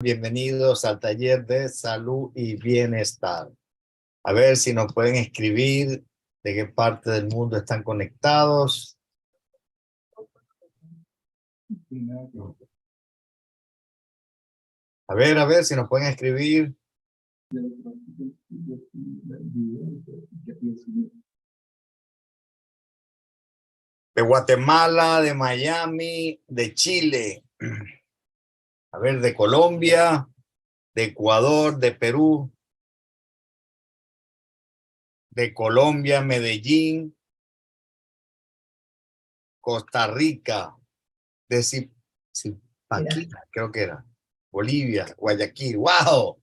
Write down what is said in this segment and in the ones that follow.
Bienvenidos al taller de salud y bienestar. A ver si nos pueden escribir de qué parte del mundo están conectados. A ver si nos pueden escribir. De Guatemala, de Miami, de Chile. A ver, de Colombia, de Ecuador, de Perú, de Colombia, Medellín, Costa Rica, de Zipaquirá, creo que era, Bolivia, Guayaquil. ¡Wow!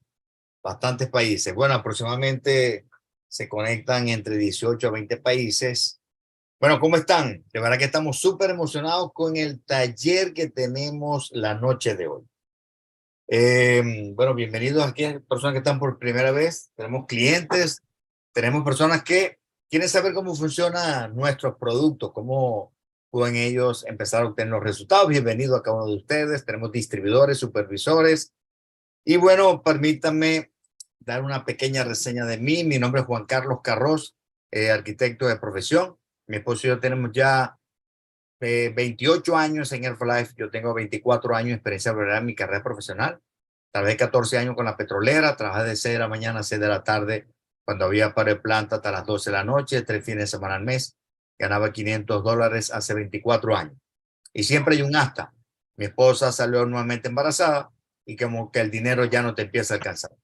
Bastantes países. Bueno, aproximadamente se conectan entre 18 a 20 países. Bueno, ¿cómo están? De verdad que estamos súper emocionados con el taller que tenemos la noche de hoy. Bueno, bienvenidos aquí a personas que están por primera vez. Tenemos clientes, tenemos personas que quieren saber cómo funcionan nuestros productos, cómo pueden ellos empezar a obtener los resultados. Bienvenido a cada uno de ustedes. Tenemos distribuidores, supervisores. Y bueno, permítanme dar una pequeña reseña de mí. Mi nombre es Juan Carlos Carros, arquitecto de profesión. Mi esposo y yo tenemos ya 28 años en Herbalife. Yo tengo 24 años de experiencia laboral en mi carrera profesional. Trabajé 14 años con la petrolera, trabajé de 6 de la mañana a 6 de la tarde cuando había paro de planta hasta las 12 de la noche, 3 fines de semana al mes. Ganaba $500 hace 24 años. Y siempre hay un hasta. Mi esposa salió nuevamente embarazada y como que el dinero ya no te empieza a alcanzar.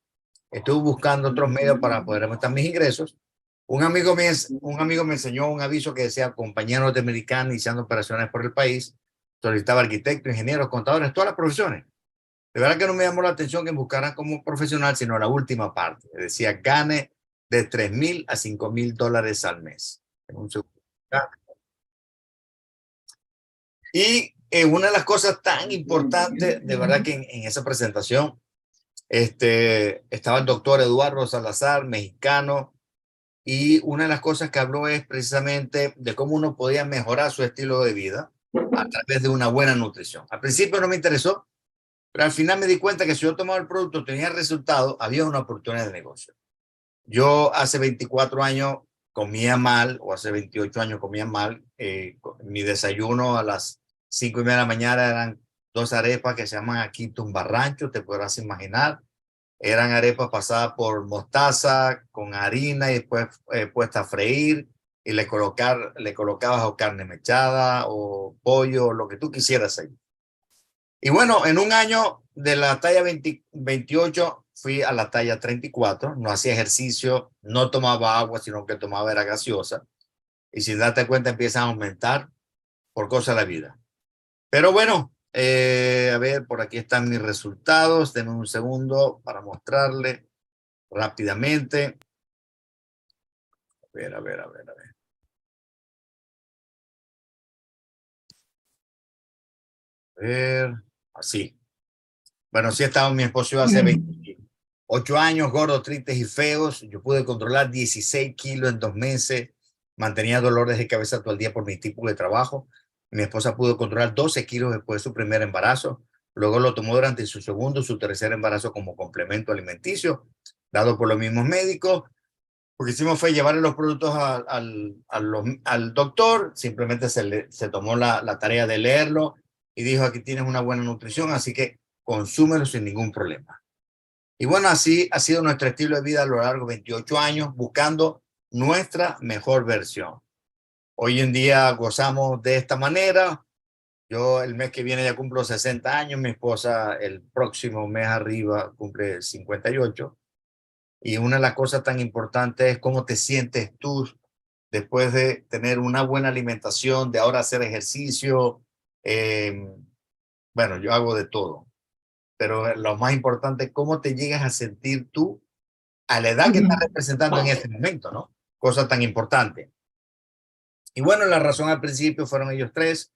Estuve buscando otros medios para poder aumentar mis ingresos. Un amigo me enseñó un aviso que decía compañía norteamericana iniciando operaciones por el país, solicitaba arquitectos, ingenieros, contadores, todas las profesiones. De verdad que no me llamó la atención que me buscaran como profesional, sino la última parte. Decía gane de $3,000 a $5,000 al mes. Y una de las cosas tan importantes, de verdad que en esa presentación, estaba el doctor Eduardo Salazar, mexicano, y una de las cosas que habló es precisamente de cómo uno podía mejorar su estilo de vida a través de una buena nutrición. Al principio no me interesó, pero al final me di cuenta que si yo tomaba el producto, tenía resultado, había una oportunidad de negocio. Yo hace 24 años comía mal, o hace 28 años comía mal. Mi desayuno a las 5:30 de la mañana eran 2 arepas que se llaman aquí tumbarrancho, te podrás imaginar. Eran arepas pasadas por mostaza con harina y después puesta a freír y le colocabas o carne mechada o pollo, lo que tú quisieras ahí. Y bueno, en un año de la talla 28 fui a la talla 34, no hacía ejercicio, no tomaba agua, sino que tomaba era gaseosa. Y sin darte cuenta empiezan a aumentar por cosa de la vida. Pero bueno, a ver, por aquí están mis resultados. Denme un segundo para mostrarle rápidamente. A ver. A ver, así. Bueno, sí estaba mi esposo hace 28 años, gordos, tristes y feos. Yo pude controlar 16 kilos en 2 meses. Mantenía dolores de cabeza todo el día por mi tipo de trabajo. Mi esposa pudo controlar 12 kilos después de su primer embarazo. Luego lo tomó durante su segundo, su tercer embarazo como complemento alimenticio, dado por los mismos médicos. Lo que hicimos fue llevarle los productos al doctor. Simplemente se tomó la tarea de leerlo y dijo, aquí tienes una buena nutrición, así que consúmelo sin ningún problema. Y bueno, así ha sido nuestro estilo de vida a lo largo de 28 años, buscando nuestra mejor versión. Hoy en día gozamos de esta manera. Yo el mes que viene ya cumplo 60 años, mi esposa el próximo mes arriba cumple 58. Y una de las cosas tan importantes es cómo te sientes tú después de tener una buena alimentación, de ahora hacer ejercicio. Bueno, yo hago de todo, pero lo más importante es cómo te llegas a sentir tú a la edad que estás representando en este momento, ¿no? Cosa tan importante. Y bueno, la razón al principio fueron ellos tres,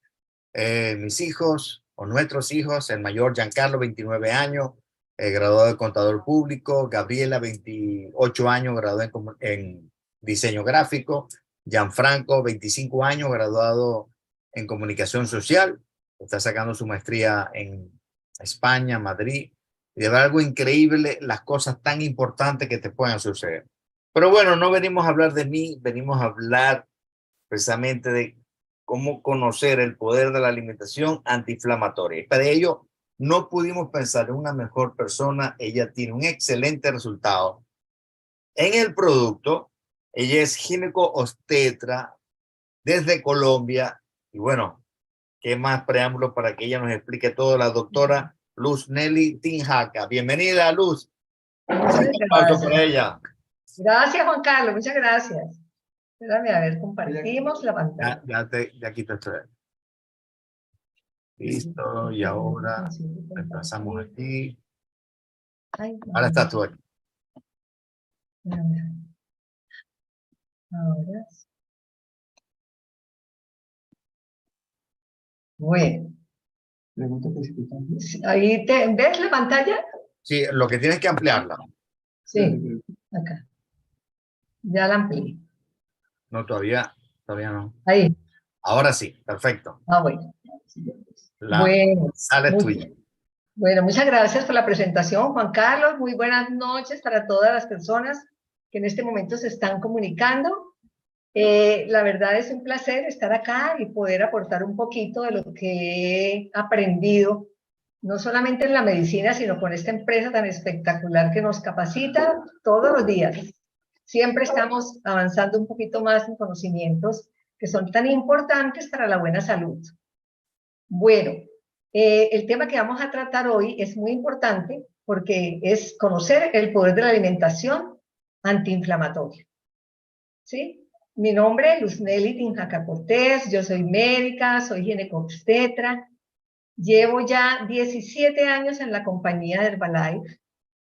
mis hijos o nuestros hijos, el mayor Giancarlo, 29 años, graduado de contador público, Gabriela, 28 años, graduada en diseño gráfico, Gianfranco, 25 años, graduado en comunicación social, está sacando su maestría en España, Madrid, y de ver algo increíble, las cosas tan importantes que te puedan suceder. Pero bueno, no venimos a hablar de mí, venimos a hablar precisamente de cómo conocer el poder de la alimentación antiinflamatoria. Y para ello, no pudimos pensar en una mejor persona. Ella tiene un excelente resultado en el producto. Ella es gineco-obstetra desde Colombia. Y bueno, qué más preámbulo para que ella nos explique todo. La doctora Luz Nelly Tinjaca. Bienvenida, Luz. Muchas Un aplauso para gracias. ella. Gracias, Juan Carlos, muchas gracias. Espérame, a ver, compartimos la pantalla. Ya quito esto. Listo, y ahora desplazamos aquí. Ay, Ahora estás tú aquí. ahora. Bueno, ahí ¿ves la pantalla? Sí, lo que tienes que ampliarla. Sí, acá. Ya la amplié. No, todavía no. Ahí. Ahora sí, perfecto. Ah, bueno. La Bueno, sala es tuya. bueno, muchas gracias por la presentación, Juan Carlos. Muy buenas noches para todas las personas que en este momento se están comunicando. La verdad es un placer estar acá y poder aportar un poquito de lo que he aprendido, no solamente en la medicina, sino con esta empresa tan espectacular que nos capacita todos los días. Siempre estamos avanzando un poquito más en conocimientos que son tan importantes para la buena salud. Bueno, el tema que vamos a tratar hoy es muy importante porque es conocer el poder de la alimentación antiinflamatoria. ¿Sí? Mi nombre es Luz Nelly Tinjaca Cortés, yo soy médica, soy ginecobstetra, llevo ya 17 años en la compañía de Herbalife.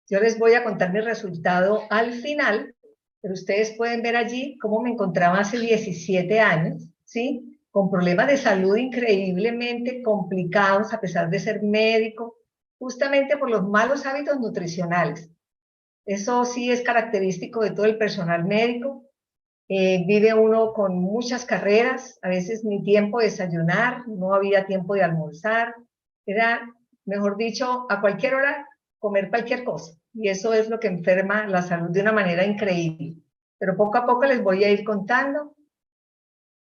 Yo les voy a contar mi resultado al final, pero ustedes pueden ver allí cómo me encontraba hace 17 años, ¿sí? Con problemas de salud increíblemente complicados a pesar de ser médico, justamente por los malos hábitos nutricionales. Eso sí es característico de todo el personal médico. Vive uno con muchas carreras, a veces ni tiempo de desayunar, no había tiempo de almorzar, era, mejor dicho, a cualquier hora comer cualquier cosa. Y eso es lo que enferma la salud de una manera increíble. Pero poco a poco les voy a ir contando.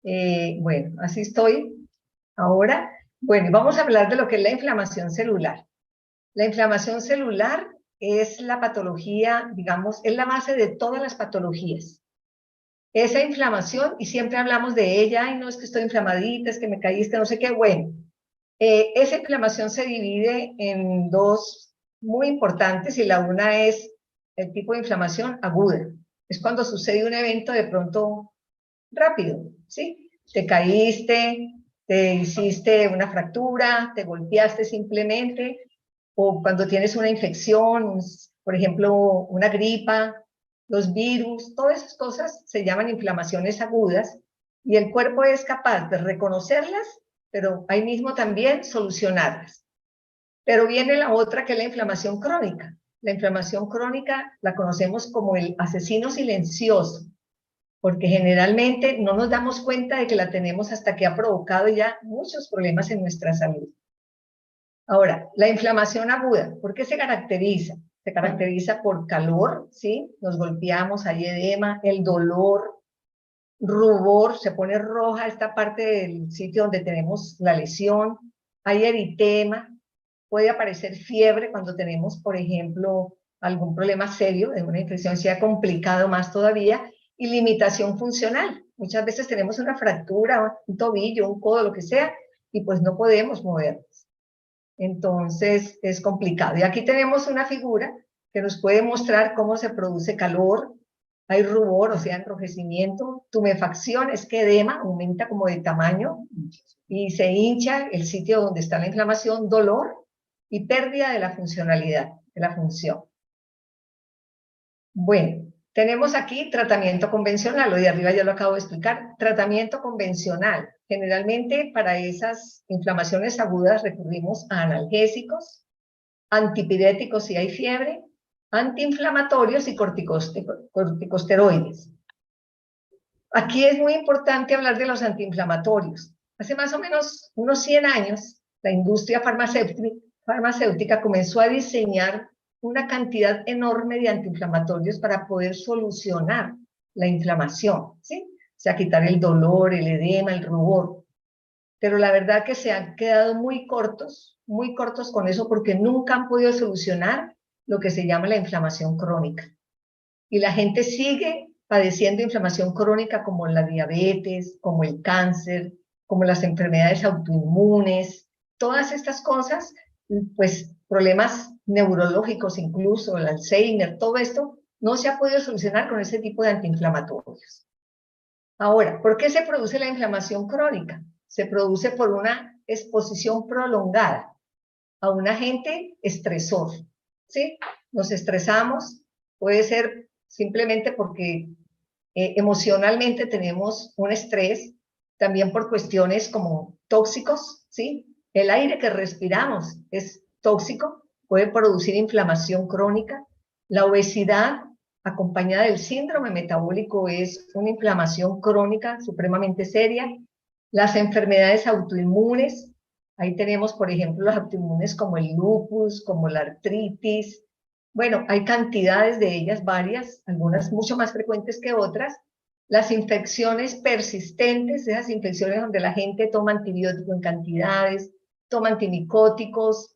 Bueno, así estoy ahora. Bueno, vamos a hablar de lo que es la inflamación celular. La inflamación celular es la patología, digamos, es la base de todas las patologías. Esa inflamación, y siempre hablamos de ella, ay, no, es que estoy inflamadita, es que me caíste, no sé qué, bueno, esa inflamación se divide en dos muy importantes, y la una es el tipo de inflamación aguda. Es cuando sucede un evento de pronto rápido, ¿sí? Te caíste, te hiciste una fractura, te golpeaste simplemente, o cuando tienes una infección, por ejemplo, una gripa, los virus, todas esas cosas se llaman inflamaciones agudas y el cuerpo es capaz de reconocerlas, pero ahí mismo también solucionarlas. Pero viene la otra que es la inflamación crónica. La inflamación crónica la conocemos como el asesino silencioso, porque generalmente no nos damos cuenta de que la tenemos hasta que ha provocado ya muchos problemas en nuestra salud. Ahora, la inflamación aguda, ¿por qué se caracteriza? Se caracteriza por calor, ¿sí? Nos golpeamos, hay edema, el dolor, rubor, se pone roja esta parte del sitio donde tenemos la lesión, hay eritema, puede aparecer fiebre cuando tenemos, por ejemplo, algún problema serio de una infección, sea complicado más todavía, y limitación funcional. Muchas veces tenemos una fractura, un tobillo, un codo, lo que sea, y pues no podemos movernos. Entonces es complicado. Y aquí tenemos una figura que nos puede mostrar cómo se produce calor, hay rubor, o sea, enrojecimiento, tumefacción, es que edema aumenta como de tamaño y se hincha el sitio donde está la inflamación, dolor y pérdida de la funcionalidad, de la función. Bueno, tenemos aquí tratamiento convencional, lo de arriba ya lo acabo de explicar, tratamiento convencional. Generalmente para esas inflamaciones agudas recurrimos a analgésicos, antipiréticos si hay fiebre, antiinflamatorios y corticosteroides. Aquí es muy importante hablar de los antiinflamatorios. Hace más o menos unos 100 años, la industria farmacéutica farmacéutica comenzó a diseñar una cantidad enorme de antiinflamatorios para poder solucionar la inflamación, ¿sí? O sea, quitar el dolor, el edema, el rubor. Pero la verdad que se han quedado muy cortos con eso porque nunca han podido solucionar lo que se llama la inflamación crónica. Y la gente sigue padeciendo inflamación crónica como la diabetes, como el cáncer, como las enfermedades autoinmunes, todas estas cosas, pues problemas neurológicos incluso, el Alzheimer, todo esto no se ha podido solucionar con ese tipo de antiinflamatorios. Ahora, ¿por qué se produce la inflamación crónica? Se produce por una exposición prolongada a un agente estresor, ¿sí? Nos estresamos, puede ser simplemente porque emocionalmente tenemos un estrés, también por cuestiones como tóxicos, ¿sí? El aire que respiramos es tóxico, puede producir inflamación crónica. La obesidad acompañada del síndrome metabólico es una inflamación crónica supremamente seria. Las enfermedades autoinmunes, ahí tenemos, por ejemplo, los autoinmunes como el lupus, como la artritis. Bueno, hay cantidades de ellas, varias, algunas mucho más frecuentes que otras. Las infecciones persistentes, esas infecciones donde la gente toma antibiótico en cantidades, toma antimicóticos,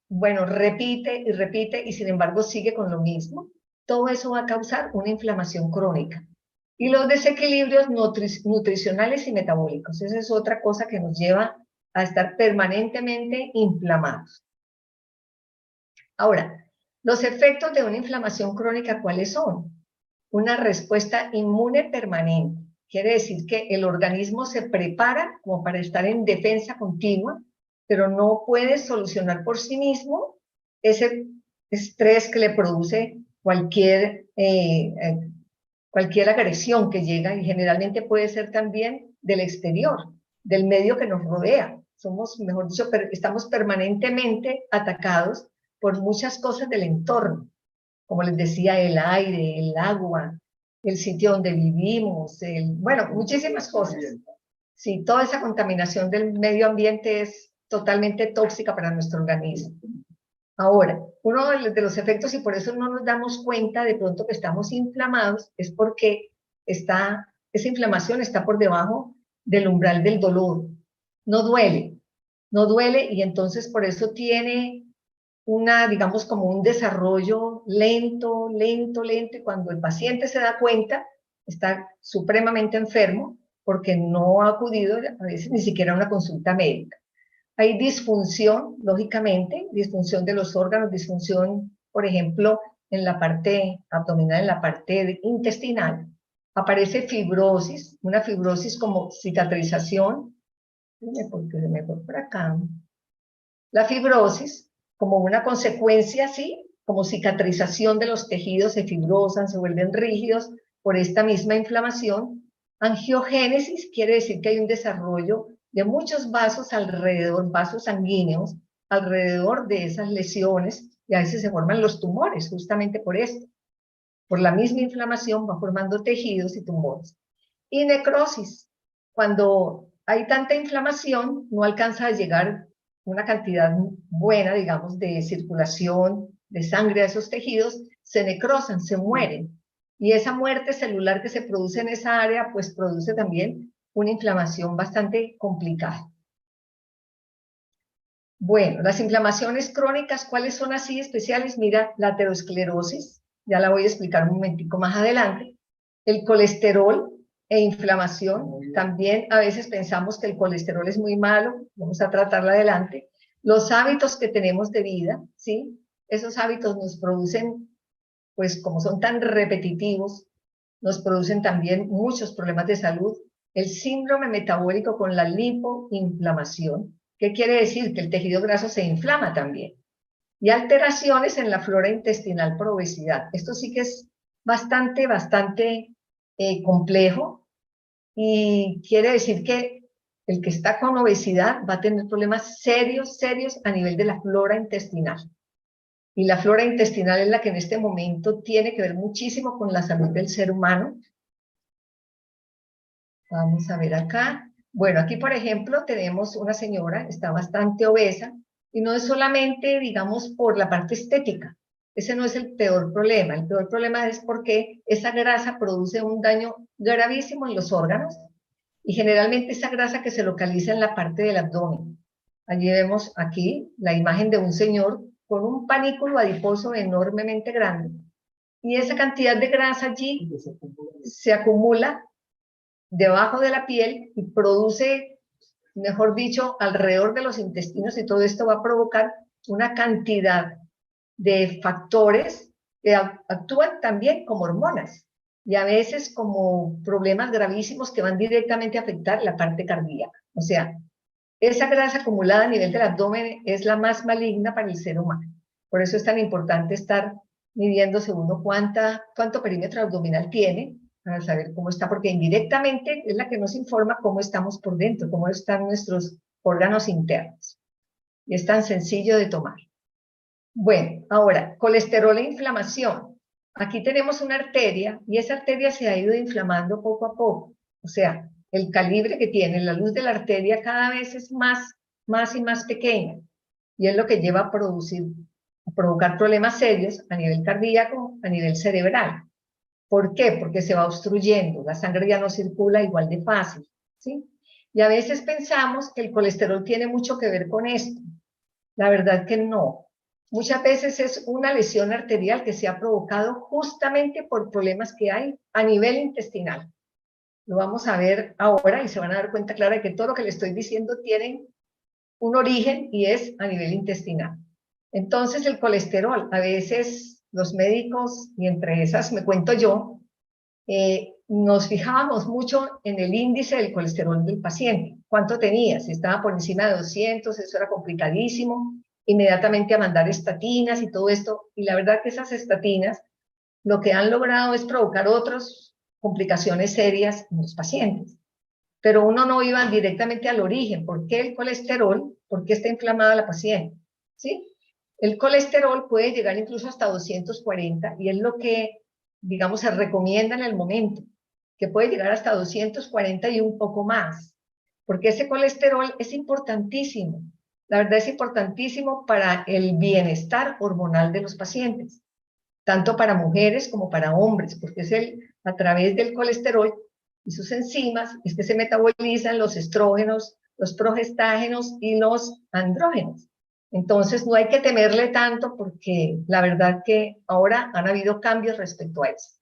bueno, repite y repite y sin embargo sigue con lo mismo. Todo eso va a causar una inflamación crónica. Y los desequilibrios nutricionales y metabólicos, esa es otra cosa que nos lleva a estar permanentemente inflamados. Ahora, los efectos de una inflamación crónica, ¿cuáles son? Una respuesta inmune permanente. Quiere decir que el organismo se prepara como para estar en defensa continua, pero no puede solucionar por sí mismo ese estrés que le produce cualquier agresión que llega, y generalmente puede ser también del exterior, del medio que nos rodea. Somos, mejor dicho, estamos permanentemente atacados por muchas cosas del entorno, como les decía, el aire, el agua, el sitio donde vivimos, bueno, muchísimas cosas. Sí, toda esa contaminación del medio ambiente es totalmente tóxica para nuestro organismo. Ahora, uno de los efectos, y por eso no nos damos cuenta de pronto que estamos inflamados, es porque esa inflamación está por debajo del umbral del dolor. No duele, no duele, y entonces por eso tiene digamos, como un desarrollo lento, lento, lento, y cuando el paciente se da cuenta, está supremamente enfermo porque no ha acudido a veces ni siquiera a una consulta médica. Hay disfunción, lógicamente, disfunción de los órganos, disfunción, por ejemplo, en la parte abdominal, en la parte intestinal. Aparece fibrosis, una fibrosis como cicatrización. Porque se me fue por acá. La fibrosis, como una consecuencia, ¿sí? Como cicatrización de los tejidos, se fibrosan, se vuelven rígidos por esta misma inflamación. Angiogénesis quiere decir que hay un desarrollo de muchos vasos alrededor, vasos sanguíneos, alrededor de esas lesiones, y a veces se forman los tumores, justamente por esto. Por la misma inflamación va formando tejidos y tumores. Y necrosis, cuando hay tanta inflamación, no alcanza a llegar una cantidad buena, digamos, de circulación de sangre a esos tejidos, se necrosan, se mueren. Y esa muerte celular que se produce en esa área, pues produce también una inflamación bastante complicada. Bueno, las inflamaciones crónicas, ¿cuáles son así especiales? Mira, la aterosclerosis, ya la voy a explicar un momentico más adelante. El colesterol e inflamación, también a veces pensamos que el colesterol es muy malo, vamos a tratarla adelante. Los hábitos que tenemos de vida, ¿sí? Esos hábitos nos producen, pues como son tan repetitivos, nos producen también muchos problemas de salud. El síndrome metabólico con la lipoinflamación. ¿Qué quiere decir? Que el tejido graso se inflama también. Y alteraciones en la flora intestinal por obesidad. Esto sí que es bastante complejo, y quiere decir que el que está con obesidad va a tener problemas serios a nivel de la flora intestinal. Y la flora intestinal es la que en este momento tiene que ver muchísimo con la salud del ser humano. Vamos a ver acá. Bueno, aquí por ejemplo tenemos una señora, está bastante obesa, Y no es solamente, digamos, por la parte estética. Ese no es el peor problema. El peor problema es porque esa grasa produce un daño gravísimo en los órganos y generalmente esa grasa que se localiza en la parte del abdomen. Allí vemos aquí la imagen de un señor con un panículo adiposo enormemente grande. Y esa cantidad de grasa allí se acumula debajo de la piel y produce, mejor dicho, alrededor de los intestinos, y todo esto va a provocar una cantidad de factores que actúan también como hormonas y a veces como problemas gravísimos que van directamente a afectar la parte cardíaca. O sea, esa grasa acumulada a nivel del abdomen es la más maligna para el ser humano. Por eso es tan importante estar midiéndose uno cuánto perímetro abdominal tiene para saber cómo está, porque indirectamente es la que nos informa cómo estamos por dentro, cómo están nuestros órganos internos. Y es tan sencillo de tomar. Bueno, ahora, colesterol e inflamación. Aquí tenemos una arteria y esa arteria se ha ido inflamando poco a poco. O sea, el calibre que tiene la luz de la arteria cada vez es más y más pequeña. Y es lo que lleva a provocar problemas serios a nivel cardíaco, a nivel cerebral. ¿Por qué? Porque se va obstruyendo, la sangre ya no circula igual de fácil, ¿sí? Y a veces pensamos que el colesterol tiene mucho que ver con esto. La verdad que no. Muchas veces es una lesión arterial que se ha provocado justamente por problemas que hay a nivel intestinal. Lo vamos a ver ahora y se van a dar cuenta clara de que todo lo que le estoy diciendo tiene un origen y es a nivel intestinal. Entonces el colesterol, a veces los médicos, y entre esas me cuento yo, nos fijábamos mucho en el índice del colesterol del paciente. ¿Cuánto tenía? Si estaba por encima de 200, eso era complicadísimo. Inmediatamente a mandar estatinas y todo esto. Y la verdad que esas estatinas lo que han logrado es provocar otras complicaciones serias en los pacientes. Pero uno no iba directamente al origen. ¿Por qué el colesterol? ¿Por qué está inflamada la paciente? ¿Sí? El colesterol puede llegar incluso hasta 240 y es lo que, digamos, se recomienda en el momento, que puede llegar hasta 240 y un poco más, porque ese colesterol es importantísimo. La verdad es importantísimo para el bienestar hormonal de los pacientes, tanto para mujeres como para hombres, porque es a través del colesterol y sus enzimas es que se metabolizan los estrógenos, los progestágenos y los andrógenos. Entonces no hay que temerle tanto porque la verdad que ahora han habido cambios respecto a eso.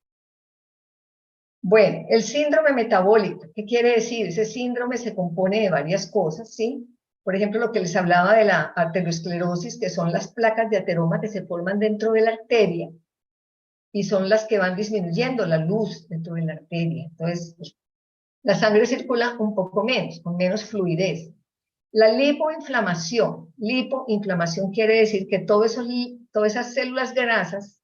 Bueno, el síndrome metabólico, ¿qué quiere decir? Ese síndrome se compone de varias cosas, ¿sí? Por ejemplo, lo que les hablaba de la arteriosclerosis, que son las placas de ateroma que se forman dentro de la arteria y son las que van disminuyendo la luz dentro de la arteria. Entonces, la sangre circula un poco menos, con menos fluidez. La lipoinflamación. Lipoinflamación quiere decir que todas esas células grasas,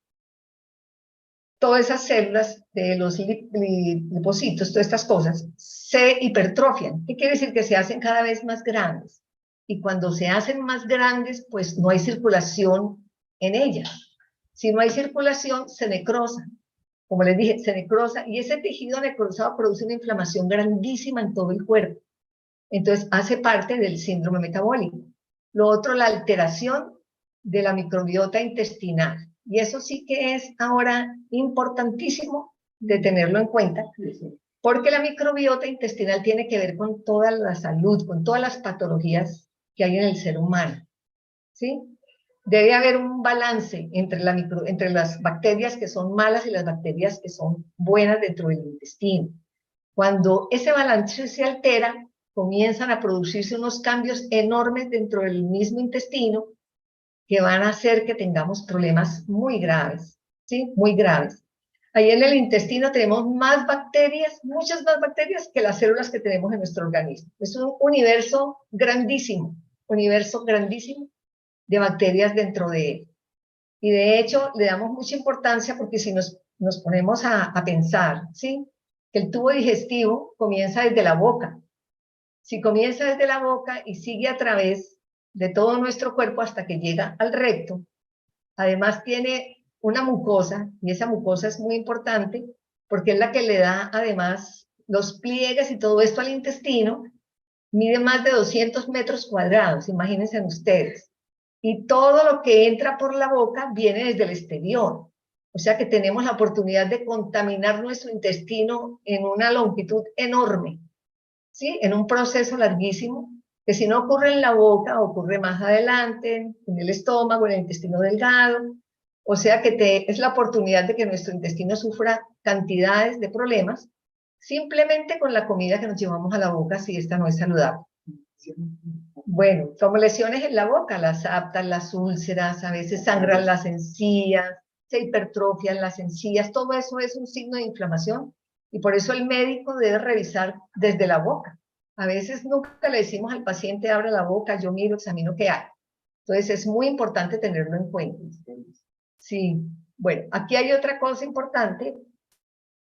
todas esas células de los lipocitos, todas estas cosas, se hipertrofian. ¿Qué quiere decir? Que se hacen cada vez más grandes. Y cuando se hacen más grandes, pues no hay circulación en ellas. Si no hay circulación, se necrosan. Como les dije, se necrosa y ese tejido necrosado produce una inflamación grandísima en todo el cuerpo. Entonces, hace parte del síndrome metabólico. Lo otro, la alteración de la microbiota intestinal. Y eso sí que es ahora importantísimo de tenerlo en cuenta, porque la microbiota intestinal tiene que ver con toda la salud, con todas las patologías que hay en el ser humano, ¿sí? Debe haber un balance entre las bacterias que son malas y las bacterias que son buenas dentro del intestino. Cuando ese balance se altera, comienzan a producirse unos cambios enormes dentro del mismo intestino que van a hacer que tengamos problemas muy graves, ¿sí? Muy graves. Ahí en el intestino tenemos más bacterias, muchas más bacterias que las células que tenemos en nuestro organismo. Es un universo grandísimo de bacterias dentro de él. Y de hecho le damos mucha importancia porque si nos ponemos a pensar, ¿sí? Que el tubo digestivo comienza desde la boca. Si comienza desde la boca y sigue a través de todo nuestro cuerpo hasta que llega al recto, además tiene una mucosa, y esa mucosa es muy importante porque es la que le da además los pliegues y todo esto al intestino, mide más de 200 metros cuadrados, imagínense ustedes. y todo lo que entra por la boca viene desde el exterior. O sea que tenemos la oportunidad de contaminar nuestro intestino en una longitud enorme, ¿sí? En un proceso larguísimo, que si no ocurre en la boca, ocurre más adelante, en el estómago, en el intestino delgado. O sea que es la oportunidad de que nuestro intestino sufra cantidades de problemas simplemente con la comida que nos llevamos a la boca si esta no es saludable. Bueno, como lesiones en la boca, las aftas, las úlceras, a veces sangran las encías, se hipertrofian las encías, todo eso es un signo de inflamación y por eso el médico debe revisar desde la boca. A veces nunca le decimos al paciente, abre la boca, yo miro, examino qué hay. Entonces es muy importante tenerlo en cuenta. Sí, bueno, aquí hay otra cosa importante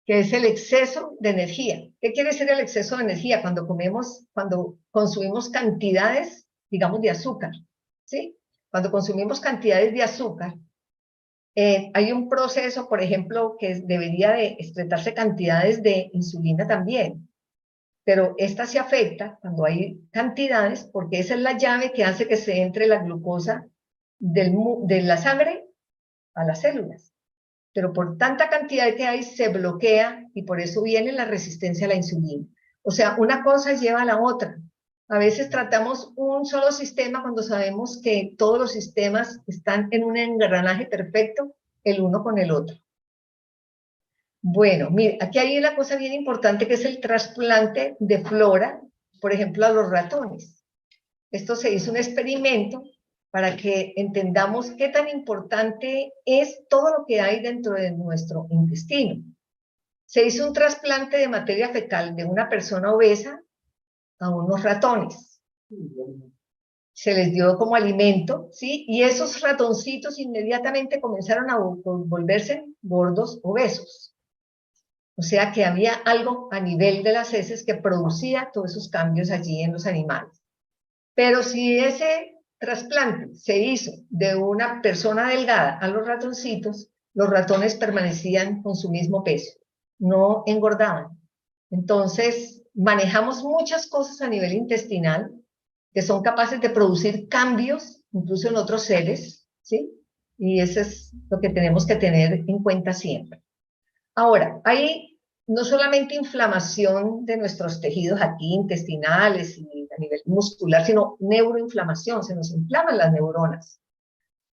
que es el exceso de energía. ¿Qué quiere decir el exceso de energía? Cuando consumimos cantidades, digamos, de azúcar, ¿sí? Cuando consumimos cantidades de azúcar, hay un proceso, por ejemplo, que debería de excretarse cantidades de insulina también, pero esta se afecta cuando hay cantidades, porque esa es la llave que hace que se entre la glucosa de la sangre a las células. Pero por tanta cantidad que hay se bloquea y por eso viene la resistencia a la insulina. O sea, una cosa lleva a la otra. A veces tratamos un solo sistema cuando sabemos que todos los sistemas están en un engranaje perfecto, el uno con el otro. Bueno, mire, aquí hay una cosa bien importante que es el trasplante de flora, por ejemplo, a los ratones. Esto se hizo un experimento para que entendamos qué tan importante es todo lo que hay dentro de nuestro intestino. Se hizo un trasplante de materia fecal de una persona obesa a unos ratones. Se les dio como alimento, ¿sí? Y esos ratoncitos inmediatamente comenzaron a volverse gordos, obesos. O sea que había algo a nivel de las heces que producía todos esos cambios allí en los animales. Pero si ese trasplante se hizo de una persona delgada a los ratoncitos, los ratones permanecían con su mismo peso, no engordaban. Entonces, manejamos muchas cosas a nivel intestinal que son capaces de producir cambios, incluso en otros seres, ¿sí? Y eso es lo que tenemos que tener en cuenta siempre. Ahora, hay no solamente inflamación de nuestros tejidos aquí, intestinales y a nivel muscular, sino neuroinflamación, se nos inflaman las neuronas.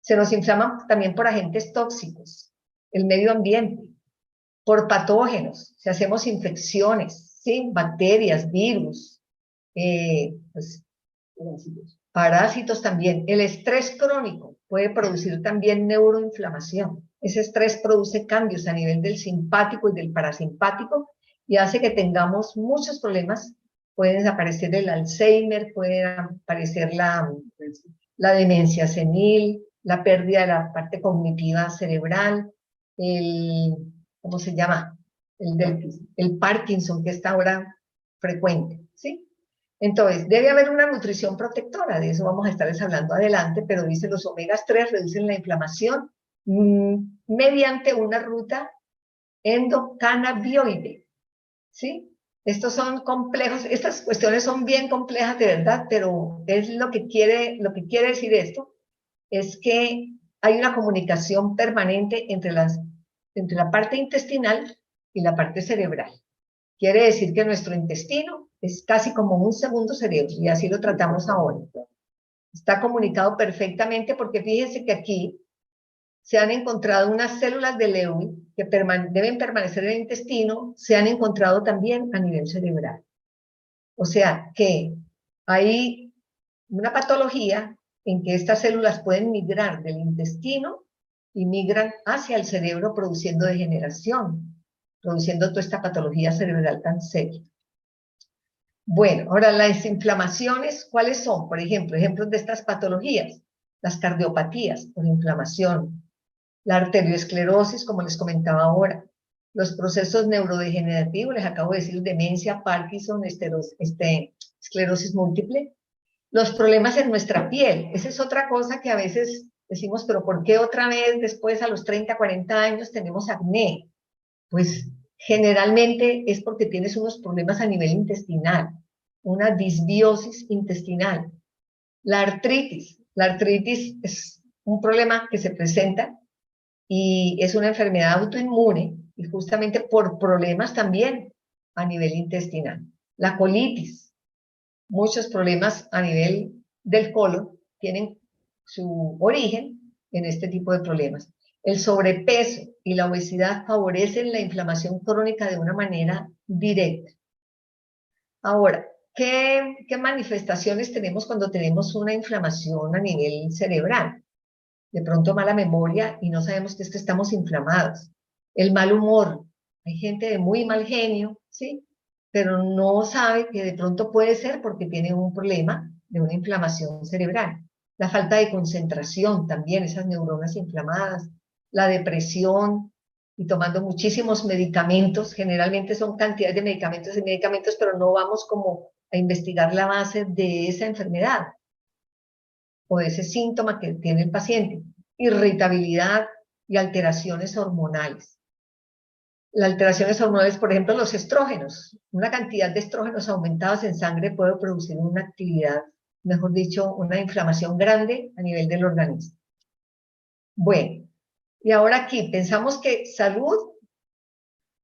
Se nos inflaman también por agentes tóxicos, el medio ambiente, por patógenos, si hacemos infecciones, ¿sí? Bacterias, virus, pues, parásitos también. El estrés crónico puede producir también neuroinflamación. Ese estrés produce cambios a nivel del simpático y del parasimpático y hace que tengamos muchos problemas. Pueden aparecer el Alzheimer, puede aparecer la demencia senil, la pérdida de la parte cognitiva cerebral, ¿cómo se llama? El Parkinson, que está ahora frecuente, ¿sí? Entonces, debe haber una nutrición protectora, de eso vamos a estarles hablando adelante, pero dice los omegas 3 reducen la inflamación mediante una ruta endocannabinoide, ¿sí? Estos son complejos, estas cuestiones son bien complejas de verdad, pero es lo que quiere decir esto, es que hay una comunicación permanente entre la parte intestinal y la parte cerebral. Quiere decir que nuestro intestino es casi como un segundo cerebro, y así lo tratamos ahora. Está comunicado perfectamente porque fíjense que aquí se han encontrado unas células de Lewy que deben permanecer en el intestino, se han encontrado también a nivel cerebral. O sea que hay una patología en que estas células pueden migrar del intestino y migran hacia el cerebro produciendo degeneración, produciendo toda esta patología cerebral tan seria. Bueno, ahora las inflamaciones, ¿cuáles son? Por ejemplo, ejemplos de estas patologías, las cardiopatías por inflamación, la arteriosclerosis, como les comentaba ahora, los procesos neurodegenerativos, les acabo de decir, demencia, Parkinson, esclerosis múltiple, los problemas en nuestra piel, esa es otra cosa que a veces decimos, pero ¿por qué otra vez después a los 30, 40 años tenemos acné? Pues generalmente es porque tienes unos problemas a nivel intestinal, una disbiosis intestinal. La artritis, La artritis es un problema que se presenta y es una enfermedad autoinmune y justamente por problemas también a nivel intestinal. La colitis, muchos problemas a nivel del colon tienen su origen en este tipo de problemas. El sobrepeso y la obesidad favorecen la inflamación crónica de una manera directa. Ahora, ¿qué manifestaciones tenemos cuando tenemos una inflamación a nivel cerebral? De pronto mala memoria y no sabemos que es que estamos inflamados. El mal humor. Hay gente de muy mal genio, ¿sí? Pero no sabe que de pronto puede ser porque tiene un problema de una inflamación cerebral. La falta de concentración también, esas neuronas inflamadas. La depresión y tomando muchísimos medicamentos. Generalmente son cantidades de medicamentos y medicamentos, pero no vamos como a investigar la base de esa enfermedad o de ese síntoma que tiene el paciente. Irritabilidad y alteraciones hormonales. Las alteraciones hormonales, por ejemplo, los estrógenos. Una cantidad de estrógenos aumentados en sangre puede producir una actividad, mejor dicho, una inflamación grande a nivel del organismo. Bueno, y ahora aquí pensamos que salud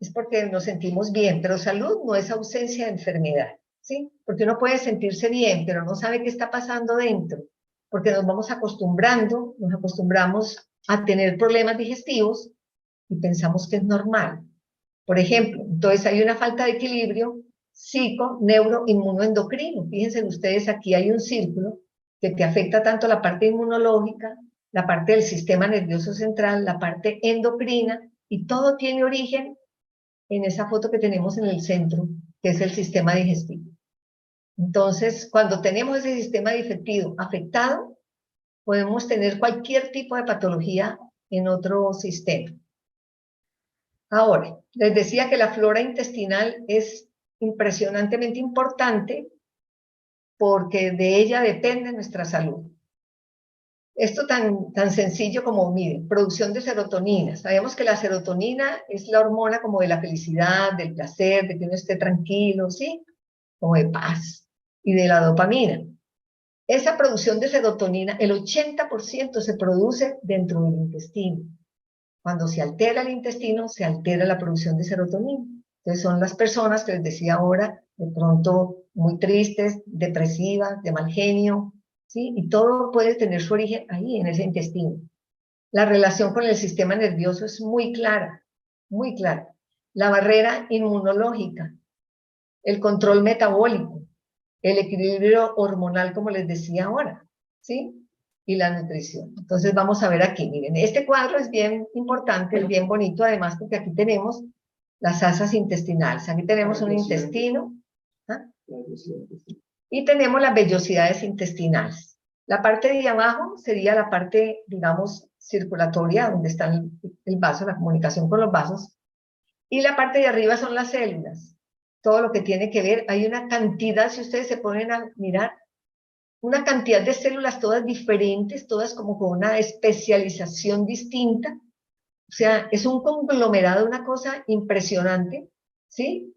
es porque nos sentimos bien, pero salud no es ausencia de enfermedad, ¿sí? Porque uno puede sentirse bien, pero no sabe qué está pasando dentro, porque nos vamos acostumbrando, nos acostumbramos a tener problemas digestivos y pensamos que es normal. Por ejemplo, entonces hay una falta de equilibrio psico, neuro, inmunoendocrino. Fíjense ustedes, aquí hay un círculo que te afecta tanto la parte inmunológica, la parte del sistema nervioso central, la parte endocrina, y todo tiene origen en esa foto que tenemos en el centro, que es el sistema digestivo. Entonces, cuando tenemos ese sistema digestivo afectado, podemos tener cualquier tipo de patología en otro sistema. Ahora, les decía que la flora intestinal es impresionantemente importante porque de ella depende nuestra salud. Esto tan sencillo como, miren, producción de serotonina. Sabemos que la serotonina es la hormona como de la felicidad, del placer, de que uno esté tranquilo, ¿sí? Como de paz. Y de la dopamina. Esa producción de serotonina, el 80% se produce dentro del intestino. Cuando se altera el intestino, se altera la producción de serotonina. Entonces son las personas que les decía ahora, de pronto muy tristes, depresivas, de mal genio, ¿sí? Y todo puede tener su origen ahí, en ese intestino. La relación con el sistema nervioso es muy clara, muy clara. La barrera inmunológica, el control metabólico, el equilibrio hormonal, como les decía ahora, ¿sí? Y la nutrición. Entonces vamos a ver aquí, miren, este cuadro es bien importante, es bien bonito, además porque aquí tenemos las asas intestinales. Aquí tenemos un intestino, ¿ah? Y tenemos las vellosidades intestinales. La parte de abajo sería la parte, digamos, circulatoria, donde está el vaso, la comunicación con los vasos. Y la parte de arriba son las células. Todo lo que tiene que ver, hay una cantidad, si ustedes se ponen a mirar, una cantidad de células todas diferentes, todas como con una especialización distinta. O sea, es un conglomerado, una cosa impresionante, ¿sí?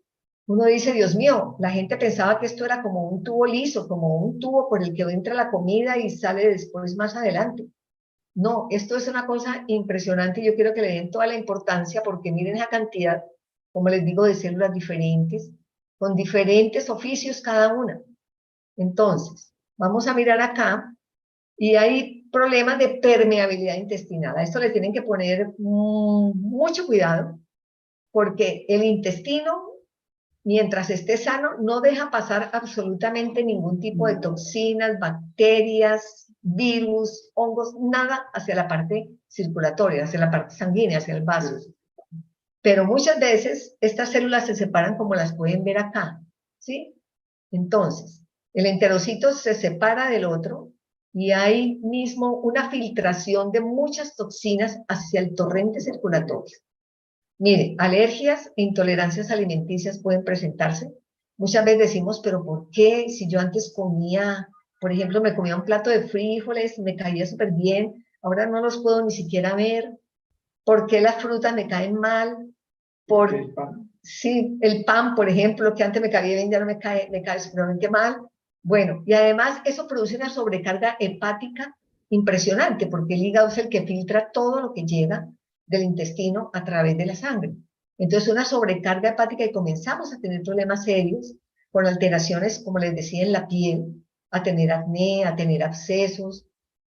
Uno dice, Dios mío, la gente pensaba que esto era como un tubo liso, como un tubo por el que entra la comida y sale después más adelante. No, esto es una cosa impresionante y yo quiero que le den toda la importancia porque miren esa cantidad, como les digo, de células diferentes, con diferentes oficios cada una. Entonces, vamos a mirar acá y hay problemas de permeabilidad intestinal. A esto le tienen que poner mucho cuidado porque el intestino, mientras esté sano, no deja pasar absolutamente ningún tipo de toxinas, bacterias, virus, hongos, nada hacia la parte circulatoria, hacia la parte sanguínea, hacia el vaso. Pero muchas veces estas células se separan como las pueden ver acá, ¿sí? Entonces, el enterocito se separa del otro y hay mismo una filtración de muchas toxinas hacia el torrente circulatorio. Mire, alergias e intolerancias alimenticias pueden presentarse. Muchas veces decimos, pero ¿por qué? Si yo antes comía, por ejemplo, me comía un plato de frijoles, me caía súper bien, ahora no los puedo ni siquiera ver. ¿Por qué las frutas me caen mal? Sí, el pan, por ejemplo, que antes me caía bien, ya no me cae supremamente mal. Bueno, y además eso produce una sobrecarga hepática impresionante, porque el hígado es el que filtra todo lo que llega del intestino a través de la sangre. Entonces, una sobrecarga hepática y comenzamos a tener problemas serios con alteraciones, como les decía, en la piel, a tener acné, a tener abscesos,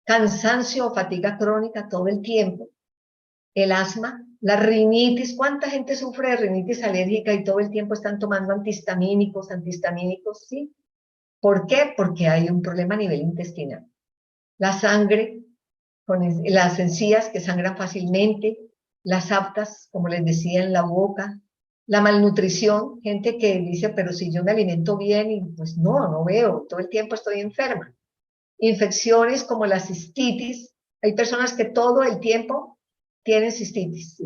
cansancio o fatiga crónica todo el tiempo, el asma, la rinitis. ¿Cuánta gente sufre de rinitis alérgica y todo el tiempo están tomando antihistamínicos, sí? ¿Por qué? Porque hay un problema a nivel intestinal. La sangre, con las encías que sangran fácilmente, las aftas, como les decía, en la boca, la malnutrición, gente que dice, pero si yo me alimento bien, y pues no veo, todo el tiempo estoy enferma. Infecciones como la cistitis, hay personas que todo el tiempo tienen cistitis,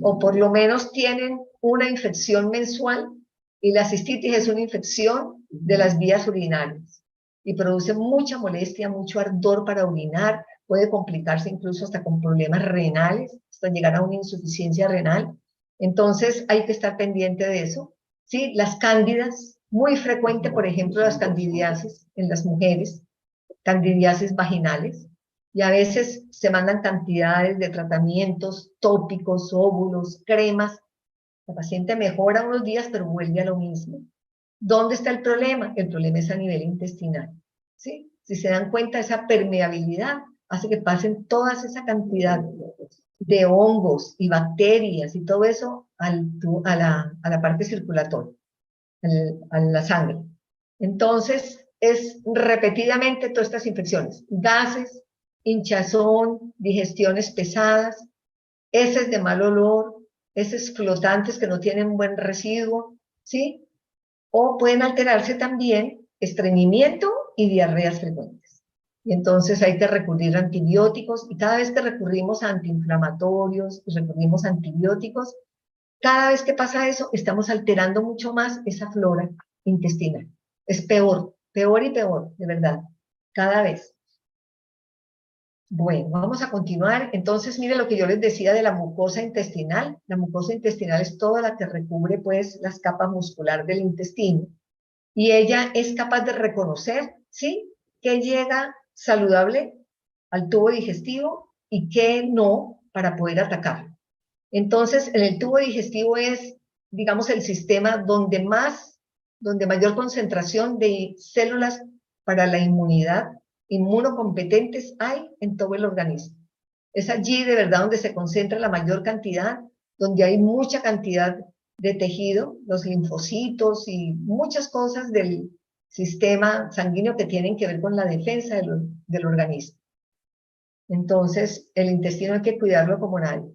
o por lo menos tienen una infección mensual, y la cistitis es una infección de las vías urinarias, y produce mucha molestia, mucho ardor para orinar, puede complicarse incluso hasta con problemas renales, hasta llegar a una insuficiencia renal. Entonces hay que estar pendiente de eso. ¿Sí? Las cándidas, muy frecuente, por ejemplo, las candidiasis en las mujeres, candidiasis vaginales, y a veces se mandan cantidades de tratamientos tópicos, óvulos, cremas. La paciente mejora unos días, pero vuelve a lo mismo. ¿Dónde está el problema? El problema es a nivel intestinal. ¿Sí? Si se dan cuenta, esa permeabilidad hace que pasen toda esa cantidad de hongos y bacterias y todo eso a la parte circulatoria, a la sangre. Entonces, es repetidamente todas estas infecciones, gases, hinchazón, digestiones pesadas, heces de mal olor, heces flotantes que no tienen buen residuo, ¿sí? O pueden alterarse también estreñimiento y diarreas frecuentes. Y entonces hay que recurrir a antibióticos, y cada vez que recurrimos a antiinflamatorios, recurrimos a antibióticos, cada vez que pasa eso, estamos alterando mucho más esa flora intestinal. Es peor, peor y peor, de verdad, cada vez. Bueno, vamos a continuar. Entonces, mire lo que yo les decía de la mucosa intestinal. La mucosa intestinal es toda la que recubre, pues, las capas musculares del intestino. Y ella es capaz de reconocer, ¿sí?, qué llega saludable al tubo digestivo y qué no, para poder atacarlo. Entonces, en el tubo digestivo es, digamos, el sistema donde mayor concentración de células para la inmunidad, inmunocompetentes hay en todo el organismo. Es allí de verdad donde se concentra la mayor cantidad, donde hay mucha cantidad de tejido, los linfocitos y muchas cosas del sistema sanguíneo que tienen que ver con la defensa del organismo. Entonces, el intestino hay que cuidarlo como nadie.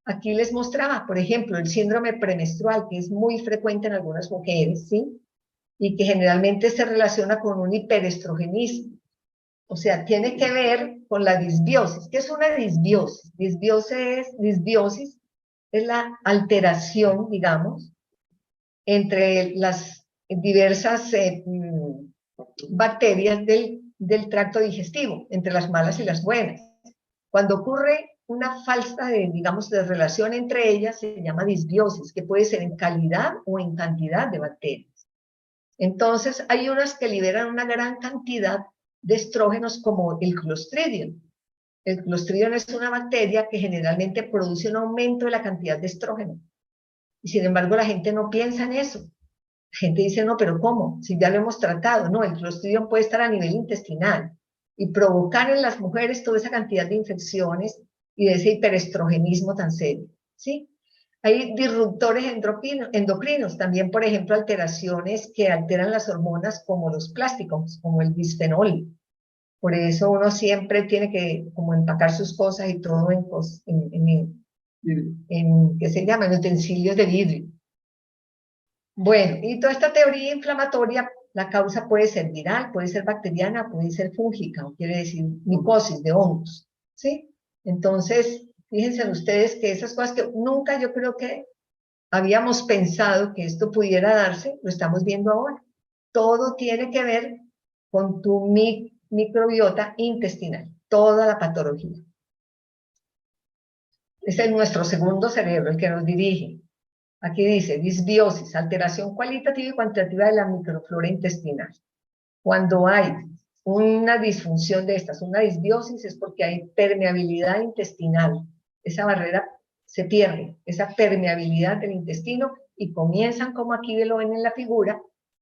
Aquí les mostraba, por ejemplo, el síndrome premenstrual, que es muy frecuente en algunas mujeres, ¿sí? Y que generalmente se relaciona con un hiperestrogenismo. O sea, tiene que ver con la disbiosis. ¿Qué es una disbiosis? Disbiosis es la alteración, digamos, entre las diversas bacterias del tracto digestivo, entre las malas y las buenas. Cuando ocurre una falta de relación entre ellas, se llama disbiosis, que puede ser en calidad o en cantidad de bacterias. Entonces, hay unas que liberan una gran cantidad de estrógenos, como el Clostridium. El Clostridium es una bacteria que generalmente produce un aumento de la cantidad de estrógeno. Y sin embargo, la gente no piensa en eso. La gente dice, no, pero ¿cómo? Si ya lo hemos tratado. No, el Clostridium puede estar a nivel intestinal y provocar en las mujeres toda esa cantidad de infecciones y de ese hiperestrogenismo tan serio, ¿sí? Hay disruptores endocrinos, también, por ejemplo, alteraciones que alteran las hormonas, como los plásticos, como el bisfenol. Por eso uno siempre tiene que como empacar sus cosas y todo ¿qué se llama? En utensilios de vidrio. Bueno, y toda esta teoría inflamatoria, la causa puede ser viral, puede ser bacteriana, puede ser fúngica, o quiere decir micosis de hongos, ¿sí? Entonces, fíjense ustedes que esas cosas que nunca yo creo que habíamos pensado que esto pudiera darse, lo estamos viendo ahora. Todo tiene que ver con tu microbiota intestinal, toda la patología. Este es nuestro segundo cerebro, el que nos dirige. Aquí dice, disbiosis, alteración cualitativa y cuantitativa de la microflora intestinal. Cuando hay una disfunción de estas, una disbiosis, es porque hay permeabilidad intestinal. Esa barrera se pierde, esa permeabilidad del intestino, y comienzan, como aquí lo ven en la figura,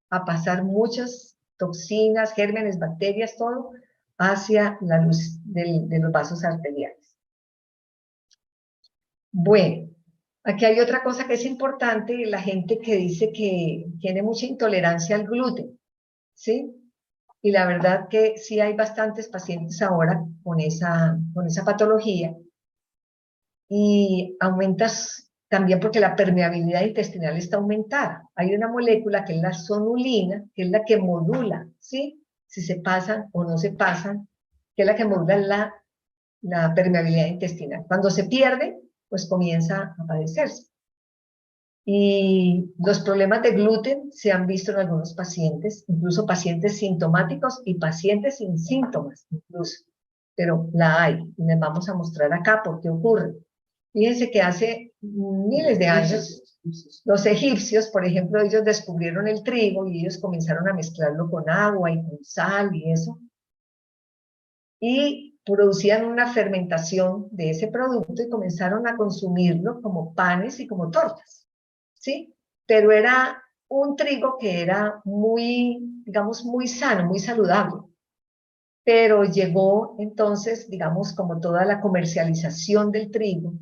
a pasar muchas toxinas, gérmenes, bacterias, todo, hacia la luz de los vasos arteriales. Bueno, aquí hay otra cosa que es importante, la gente que dice que tiene mucha intolerancia al gluten, ¿sí? Y la verdad que sí hay bastantes pacientes ahora con esa patología, y aumentas también porque la permeabilidad intestinal está aumentada. Hay una molécula que es la sonulina, que es la que modula, ¿sí? Si se pasan o no se pasan, que es la que modula la permeabilidad intestinal. Cuando se pierde, pues comienza a padecerse. Y los problemas de gluten se han visto en algunos pacientes, incluso pacientes sintomáticos y pacientes sin síntomas, incluso. Pero la hay, y les vamos a mostrar acá por qué ocurre. Fíjense que hace miles de años, los egipcios, por ejemplo, ellos descubrieron el trigo y ellos comenzaron a mezclarlo con agua y con sal y eso, y producían una fermentación de ese producto y comenzaron a consumirlo como panes y como tortas, ¿sí? Pero era un trigo que era muy, digamos, muy sano, muy saludable. Pero llegó entonces, digamos, como toda la comercialización del trigo,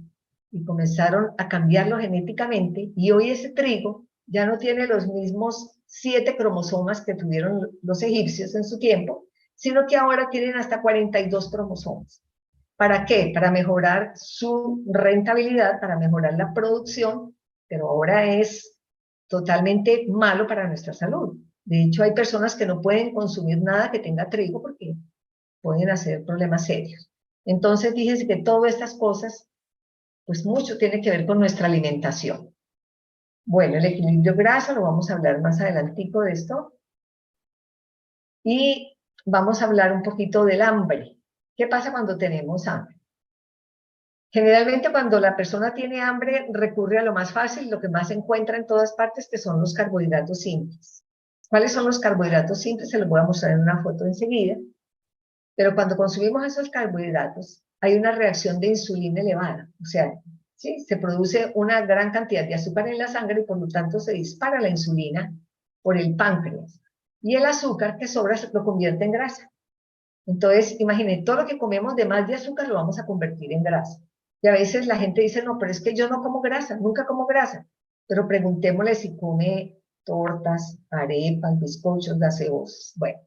y comenzaron a cambiarlo genéticamente, y hoy ese trigo ya no tiene los mismos 7 cromosomas que tuvieron los egipcios en su tiempo, sino que ahora tienen hasta 42 cromosomas. ¿Para qué? Para mejorar su rentabilidad, para mejorar la producción, pero ahora es totalmente malo para nuestra salud. De hecho, hay personas que no pueden consumir nada que tenga trigo porque pueden hacer problemas serios. Entonces, fíjense que todas estas cosas, pues mucho tiene que ver con nuestra alimentación. Bueno, el equilibrio graso, lo vamos a hablar más adelantico de esto. Y vamos a hablar un poquito del hambre. ¿Qué pasa cuando tenemos hambre? Generalmente cuando la persona tiene hambre recurre a lo más fácil, lo que más se encuentra en todas partes, que son los carbohidratos simples. ¿Cuáles son los carbohidratos simples? Se los voy a mostrar en una foto enseguida. Pero cuando consumimos esos carbohidratos, hay una reacción de insulina elevada. O sea, ¿sí? Se produce una gran cantidad de azúcar en la sangre y por lo tanto se dispara la insulina por el páncreas. Y el azúcar que sobra lo convierte en grasa. Entonces, imaginen, todo lo que comemos de más de azúcar lo vamos a convertir en grasa. Y a veces la gente dice, no, pero es que yo no como grasa, nunca como grasa. Pero preguntémosle si come tortas, arepas, bizcochos, gaseosas. Bueno,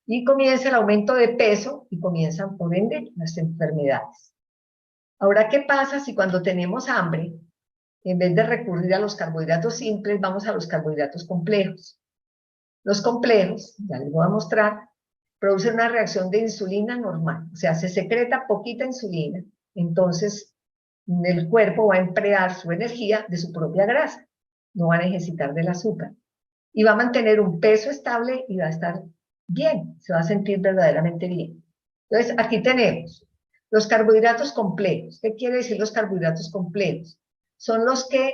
y comienza el aumento de peso y comienzan, por ende, las enfermedades. Ahora, ¿qué pasa si cuando tenemos hambre, en vez de recurrir a los carbohidratos simples, vamos a los carbohidratos complejos? Los complejos, ya les voy a mostrar, producen una reacción de insulina normal, o sea, se secreta poquita insulina, entonces el cuerpo va a emplear su energía de su propia grasa, no va a necesitar del azúcar, y va a mantener un peso estable y va a estar bien, se va a sentir verdaderamente bien. Entonces, aquí tenemos los carbohidratos complejos. ¿Qué quiere decir los carbohidratos complejos? Son los que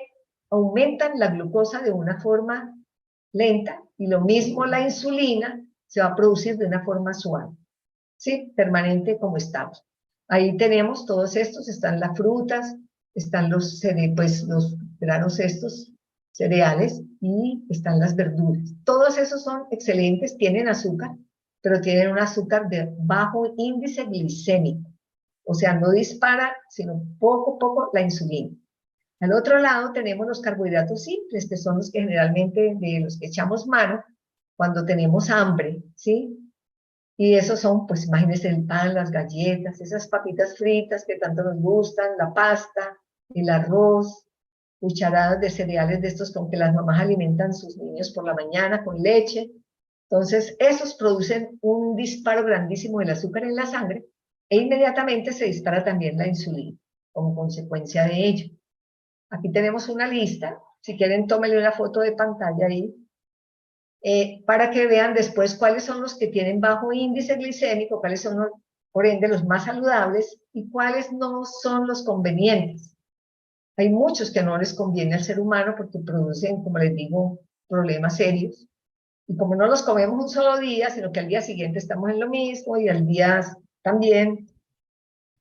aumentan la glucosa de una forma lenta, y lo mismo la insulina se va a producir de una forma suave, ¿sí? Permanente como estamos. Ahí tenemos todos estos, están las frutas, están los granos estos, cereales, y están las verduras. Todos esos son excelentes, tienen azúcar, pero tienen un azúcar de bajo índice glicémico. O sea, no dispara, sino poco a poco la insulina. Al otro lado tenemos los carbohidratos simples, que son los que generalmente de los que echamos mano cuando tenemos hambre, ¿sí? Y esos son, pues imagínense, el pan, las galletas, esas papitas fritas que tanto nos gustan, la pasta, el arroz, cucharadas de cereales de estos con que las mamás alimentan a sus niños por la mañana con leche. Entonces, esos producen un disparo grandísimo del azúcar en la sangre, e inmediatamente se dispara también la insulina como consecuencia de ello. Aquí tenemos una lista, si quieren tómenle una foto de pantalla ahí, para que vean después cuáles son los que tienen bajo índice glicémico, cuáles son por ende los más saludables y cuáles no son los convenientes. Hay muchos que no les conviene al ser humano porque producen, como les digo, problemas serios. Y como no los comemos un solo día, sino que al día siguiente estamos en lo mismo y al día también,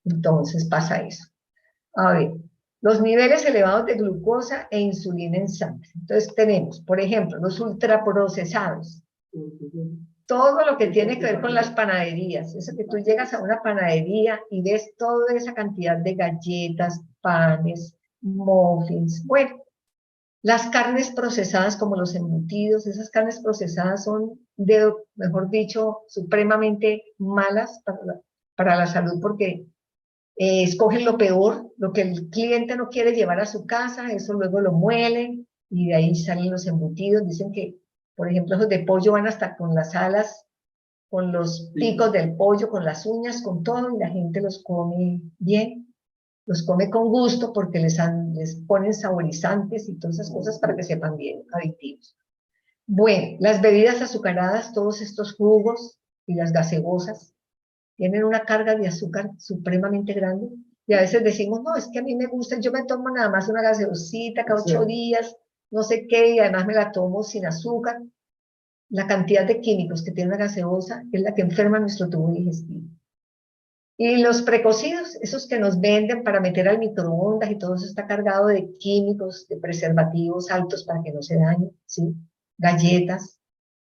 entonces pasa eso. A ver, los niveles elevados de glucosa e insulina en sangre. Entonces tenemos, por ejemplo, los ultraprocesados. Todo lo que tiene que ver con las panaderías. Eso que tú llegas a una panadería y ves toda esa cantidad de galletas, panes, muffins. Bueno, las carnes procesadas como los embutidos, esas carnes procesadas son, mejor dicho, supremamente malas para la salud porque escogen lo peor, lo que el cliente no quiere llevar a su casa, eso luego lo muelen y de ahí salen los embutidos. Dicen que, por ejemplo, los de pollo van hasta con las alas, con los picos del pollo, con las uñas, con todo, y la gente los come bien, los come con gusto porque les ponen saborizantes y todas esas cosas para que sepan bien, aditivos. Bueno, las bebidas azucaradas, todos estos jugos y las gaseosas, tienen una carga de azúcar supremamente grande. Y a veces decimos, no, es que a mí me gusta, yo me tomo nada más una gaseosita cada 8 días, no sé qué, y además me la tomo sin azúcar. La cantidad de químicos que tiene una gaseosa es la que enferma nuestro tubo digestivo. Y los precocidos, esos que nos venden para meter al microondas y todo eso está cargado de químicos, de preservativos altos para que no se dañe, ¿sí? Galletas,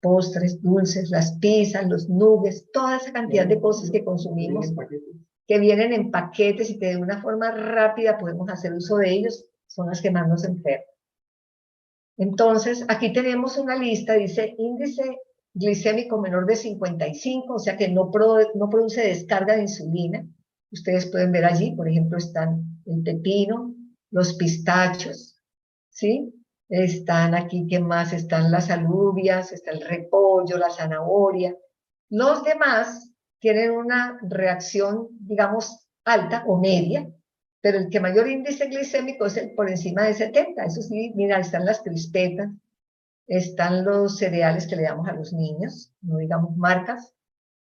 postres, dulces, las pizzas, los nuggets, toda esa cantidad de cosas que consumimos, que vienen en paquetes y que de una forma rápida podemos hacer uso de ellos, son las que más nos enferman. Entonces, aquí tenemos una lista, dice índice glicémico menor de 55, o sea que no produce descarga de insulina. Ustedes pueden ver allí, por ejemplo, están el pepino, los pistachos, ¿sí? Están aquí, ¿qué más? Están las alubias, está el repollo, la zanahoria. Los demás tienen una reacción, digamos, alta o media, pero el que mayor índice glicémico es el por encima de 70. Eso sí, mira, están las crispetas, están los cereales que le damos a los niños, no digamos marcas,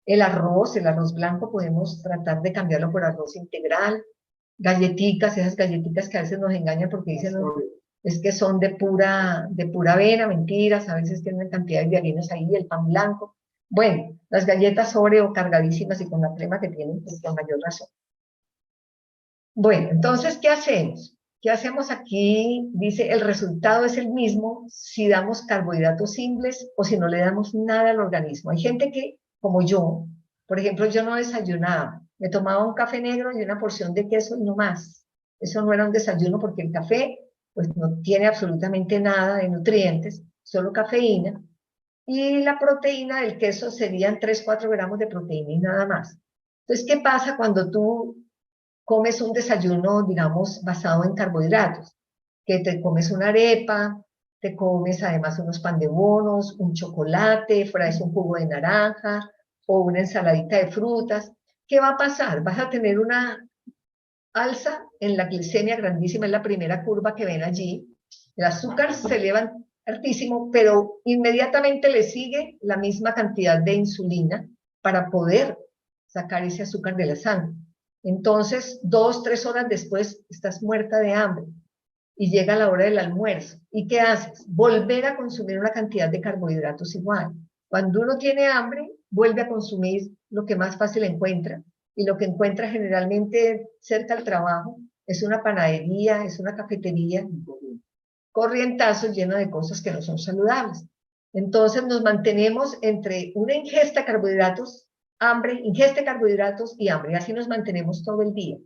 el arroz blanco podemos tratar de cambiarlo por arroz integral, galletitas, esas galletitas que a veces nos engañan porque dicen, no, es que son de pura avena, mentiras, a veces tienen cantidades de harinas ahí, el pan blanco. Bueno, las galletas Oreo cargadísimas y con la crema que tienen, pues con mayor razón. Bueno, entonces, ¿qué hacemos? ¿Qué hacemos aquí? Dice, el resultado es el mismo si damos carbohidratos simples o si no le damos nada al organismo. Hay gente que, como yo, por ejemplo, yo no desayunaba, me tomaba un café negro y una porción de queso y no más. Eso no era un desayuno porque el café, pues no tiene absolutamente nada de nutrientes, solo cafeína. Y la proteína del queso serían 3, 4 gramos de proteína y nada más. Entonces, ¿qué pasa cuando tú comes un desayuno, digamos, basado en carbohidratos? Que te comes una arepa, te comes además unos pan de bonos, un chocolate, fuera de eso un jugo de naranja o una ensaladita de frutas. ¿Qué va a pasar? Vas a tener una alza en la glicemia grandísima, es la primera curva que ven allí. El azúcar se eleva altísimo, pero inmediatamente le sigue la misma cantidad de insulina para poder sacar ese azúcar de la sangre. Entonces, 2, 3 horas después, estás muerta de hambre y llega la hora del almuerzo. ¿Y qué haces? Volver a consumir una cantidad de carbohidratos igual. Cuando uno tiene hambre, vuelve a consumir lo que más fácil encuentra, y lo que encuentra generalmente cerca al trabajo es una panadería, es una cafetería, corrientazos lleno de cosas que no son saludables. Entonces nos mantenemos entre una ingesta de carbohidratos, hambre, ingesta de carbohidratos y hambre, y así nos mantenemos todo el día.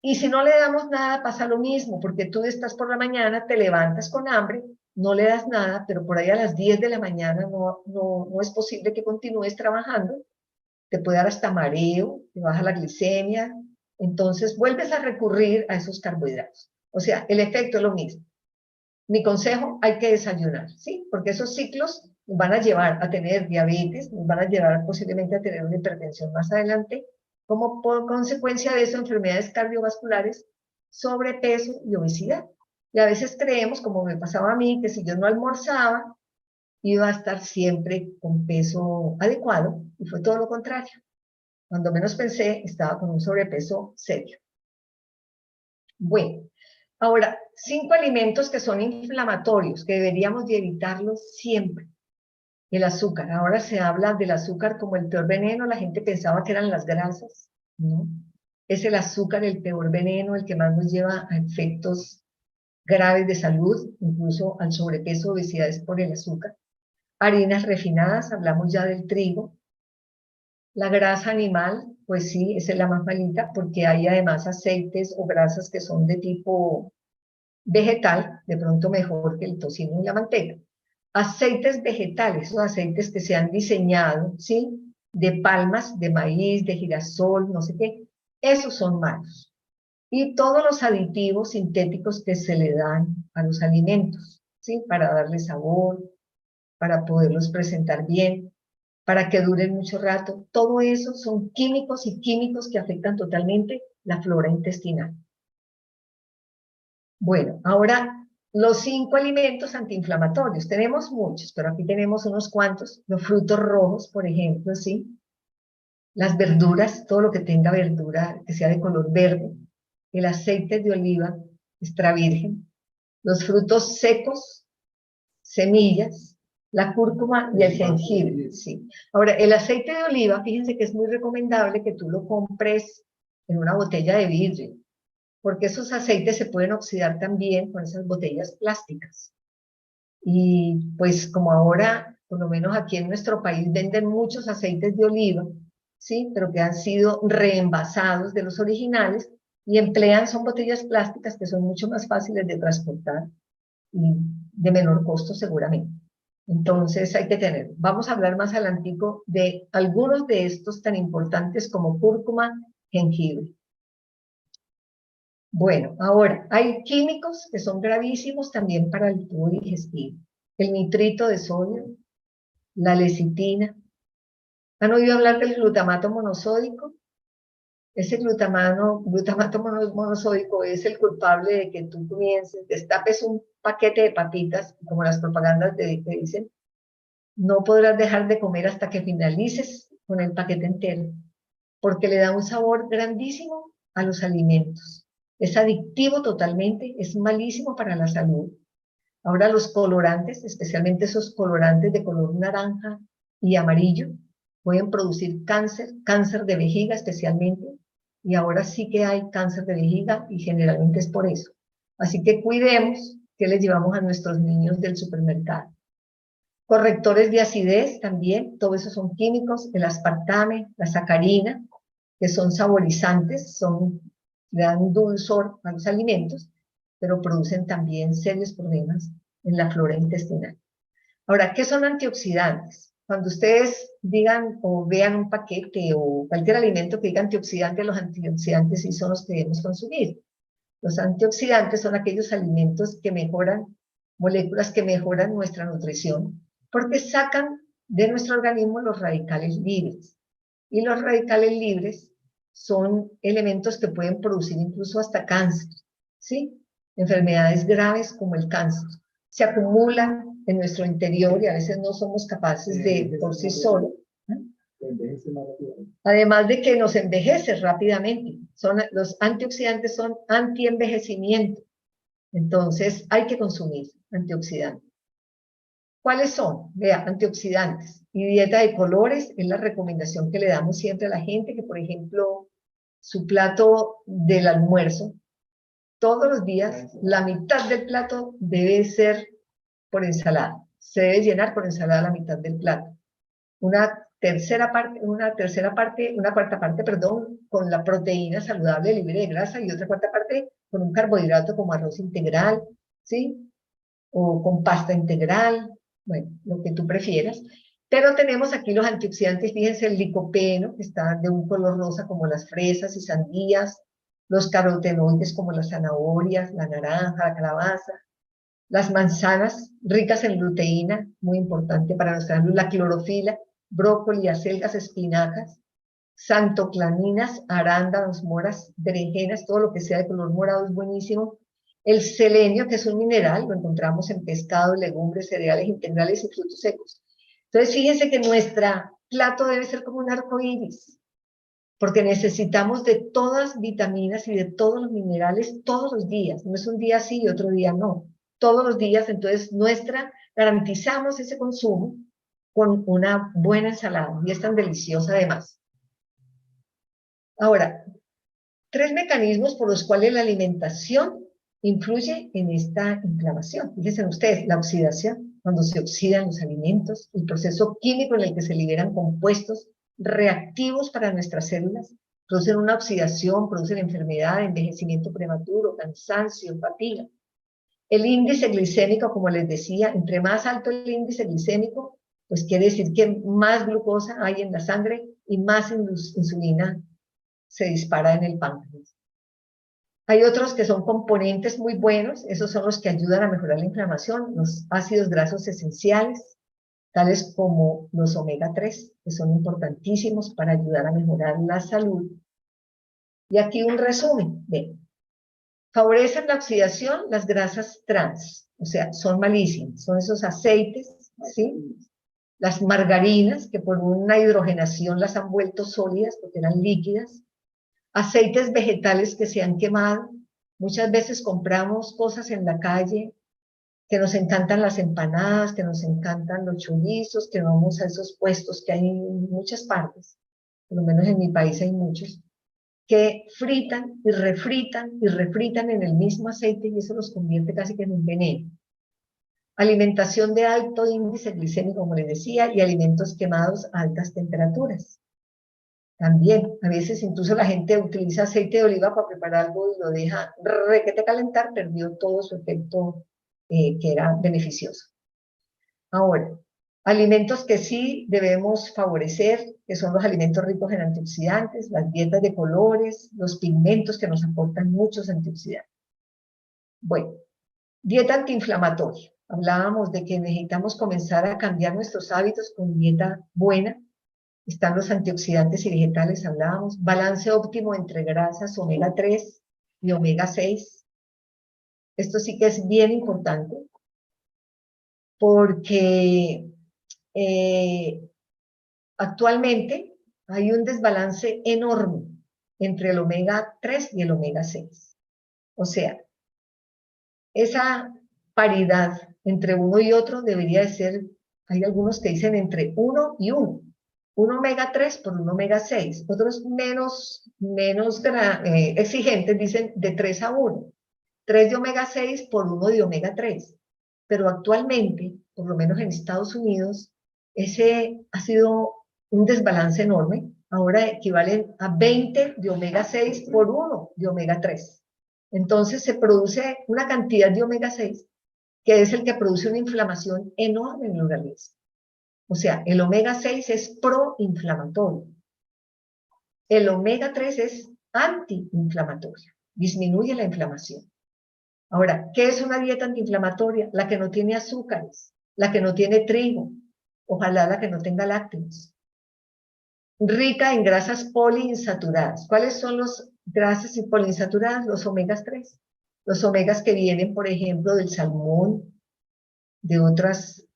Y si no le damos nada, pasa lo mismo, porque tú estás por la mañana, te levantas con hambre, no le das nada, pero por ahí a las 10 de la mañana no es posible que continúes trabajando, te puede dar hasta mareo, te baja la glicemia, entonces vuelves a recurrir a esos carbohidratos. O sea, el efecto es lo mismo. Mi consejo, hay que desayunar, ¿sí? Porque esos ciclos nos van a llevar a tener diabetes, nos van a llevar posiblemente a tener una hipertensión más adelante, como por consecuencia de eso, enfermedades cardiovasculares, sobrepeso y obesidad. Y a veces creemos, como me pasaba a mí, que si yo no almorzaba, iba a estar siempre con peso adecuado, y fue todo lo contrario. Cuando menos pensé, estaba con un sobrepeso serio. Bueno, ahora, 5 alimentos que son inflamatorios, que deberíamos de evitarlos siempre. El azúcar. Ahora se habla del azúcar como el peor veneno. La gente pensaba que eran las grasas, ¿no? Es el azúcar el peor veneno, el que más nos lleva a efectos graves de salud, incluso al sobrepeso, obesidad es por el azúcar. Harinas refinadas, hablamos ya del trigo. La grasa animal, pues sí, esa es la más malita, porque hay además aceites o grasas que son de tipo vegetal, de pronto mejor que el tocino y la manteca. Aceites vegetales, o aceites que se han diseñado, ¿sí? De palmas, de maíz, de girasol, no sé qué, esos son malos. Y todos los aditivos sintéticos que se le dan a los alimentos, ¿sí? Para darle sabor, para poderlos presentar bien, para que duren mucho rato. Todo eso son químicos y químicos que afectan totalmente la flora intestinal. Bueno, ahora los 5 alimentos antiinflamatorios. Tenemos muchos, pero aquí tenemos unos cuantos. Los frutos rojos, por ejemplo, ¿sí? Las verduras, todo lo que tenga verdura, que sea de color verde. El aceite de oliva extra virgen. Los frutos secos, semillas, la cúrcuma y el jengibre, sí. Ahora, el aceite de oliva, fíjense que es muy recomendable que tú lo compres en una botella de vidrio, porque esos aceites se pueden oxidar también con esas botellas plásticas. Y pues como ahora, por lo menos aquí en nuestro país, venden muchos aceites de oliva, ¿sí? Pero que han sido reenvasados de los originales y emplean, son botellas plásticas que son mucho más fáciles de transportar y de menor costo seguramente. Entonces hay que tener, vamos a hablar más adelantico de algunos de estos tan importantes como cúrcuma, jengibre. Bueno, ahora, hay químicos que son gravísimos también para el tubo digestivo. El nitrito de sodio, la lecitina. ¿Han oído hablar del glutamato monosódico? Ese glutamato monosódico es el culpable de que tú comiences, destapes un paquete de papitas, como las propagandas te dicen, no podrás dejar de comer hasta que finalices con el paquete entero, porque le da un sabor grandísimo a los alimentos. Es adictivo totalmente, es malísimo para la salud. Ahora los colorantes, especialmente esos colorantes de color naranja y amarillo, pueden producir cáncer, cáncer de vejiga especialmente, y ahora sí que hay cáncer de vejiga y generalmente es por eso. Así que cuidemos qué les llevamos a nuestros niños del supermercado. Correctores de acidez también, todo eso son químicos, el aspartame, la sacarina, que son saborizantes, le dan dulzor a los alimentos, pero producen también serios problemas en la flora intestinal. Ahora, ¿qué son antioxidantes? Cuando ustedes digan o vean un paquete o cualquier alimento que diga antioxidante, los antioxidantes sí son los que debemos consumir. Los antioxidantes son aquellos alimentos que mejoran, moléculas que mejoran nuestra nutrición, porque sacan de nuestro organismo los radicales libres. Y los radicales libres son elementos que pueden producir incluso hasta cáncer, ¿sí? Enfermedades graves como el cáncer. Se acumulan en nuestro interior y a veces no somos capaces de por sí solos. Además de que nos envejece rápidamente. Los antioxidantes son antienvejecimiento. Entonces hay que consumir antioxidantes. ¿Cuáles son? Vea, antioxidantes. Y dieta de colores es la recomendación que le damos siempre a la gente, que por ejemplo, su plato del almuerzo, todos los días, la mitad del plato debe ser por ensalada. Se debe llenar por ensalada la mitad del plato. Una cuarta parte, perdón, con la proteína saludable libre de grasa y otra cuarta parte con un carbohidrato como arroz integral, ¿sí? O con pasta integral, bueno, lo que tú prefieras. Pero tenemos aquí los antioxidantes, fíjense, el licopeno, que está de un color rosa como las fresas y sandías, los carotenoides como las zanahorias, la naranja, la calabaza, las manzanas ricas en luteína, muy importante para nuestra salud, la clorofila, brócoli, acelgas, espinacas, santoclaninas, arándanos, moras, berenjenas, todo lo que sea de color morado es buenísimo. El selenio, que es un mineral, lo encontramos en pescado, legumbres, cereales integrales y frutos secos. Entonces, fíjense que nuestro plato debe ser como un arco iris, porque necesitamos de todas vitaminas y de todos los minerales todos los días. No es un día sí y otro día no. Todos los días, entonces, garantizamos ese consumo con una buena ensalada, y es tan deliciosa además. Ahora, 3 mecanismos por los cuales la alimentación influye en esta inflamación. Fíjense ustedes, la oxidación, cuando se oxidan los alimentos, el proceso químico en el que se liberan compuestos reactivos para nuestras células, producen una oxidación, producen enfermedad, envejecimiento prematuro, cansancio, fatiga. El índice glicémico, como les decía, entre más alto el índice glicémico, pues quiere decir que más glucosa hay en la sangre y más insulina se dispara en el páncreas. Hay otros que son componentes muy buenos, esos son los que ayudan a mejorar la inflamación, los ácidos grasos esenciales, tales como los omega 3, que son importantísimos para ayudar a mejorar la salud. Y aquí un resumen, ven. Favorecen la oxidación las grasas trans, o sea, son malísimas, son esos aceites, ¿sí? Las margarinas, que por una hidrogenación las han vuelto sólidas porque eran líquidas, aceites vegetales que se han quemado. Muchas veces compramos cosas en la calle, que nos encantan las empanadas, que nos encantan los chorizos, que vamos a esos puestos que hay en muchas partes, por lo menos en mi país hay muchos, que fritan y refritan en el mismo aceite y eso los convierte casi que en un veneno. Alimentación de alto índice glicémico, como les decía, y alimentos quemados a altas temperaturas. También, a veces incluso la gente utiliza aceite de oliva para preparar algo y lo deja requete calentar, perdió todo su efecto que era beneficioso. Ahora, alimentos que sí debemos favorecer, que son los alimentos ricos en antioxidantes, las dietas de colores, los pigmentos que nos aportan muchos antioxidantes. Bueno, dieta antiinflamatoria. Hablábamos de que necesitamos comenzar a cambiar nuestros hábitos con dieta buena. Están los antioxidantes y vegetales, hablábamos. Balance óptimo entre grasas omega 3 y omega 6. Esto sí que es bien importante porque actualmente hay un desbalance enorme entre el omega 3 y el omega 6. O sea, esa paridad entre uno y otro debería de ser, hay algunos que dicen entre 1 y 1. Un omega 3 por un omega 6. Otros menos exigentes dicen de 3 a 1. 3 de omega 6 por 1 de omega 3. Pero actualmente, por lo menos en Estados Unidos, ese ha sido un desbalance enorme. Ahora equivalen a 20 de omega 6 por 1 de omega 3. Entonces se produce una cantidad de omega 6 que es el que produce una inflamación enorme en el organismo. O sea, el omega 6 es proinflamatorio. El omega 3 es antiinflamatorio, disminuye la inflamación. Ahora, ¿qué es una dieta antiinflamatoria? La que no tiene azúcares, la que no tiene trigo, ojalá la que no tenga lácteos. Rica en grasas poliinsaturadas. ¿Cuáles son las grasas poliinsaturadas? Los omegas 3. Los omegas que vienen, por ejemplo, del salmón, de otros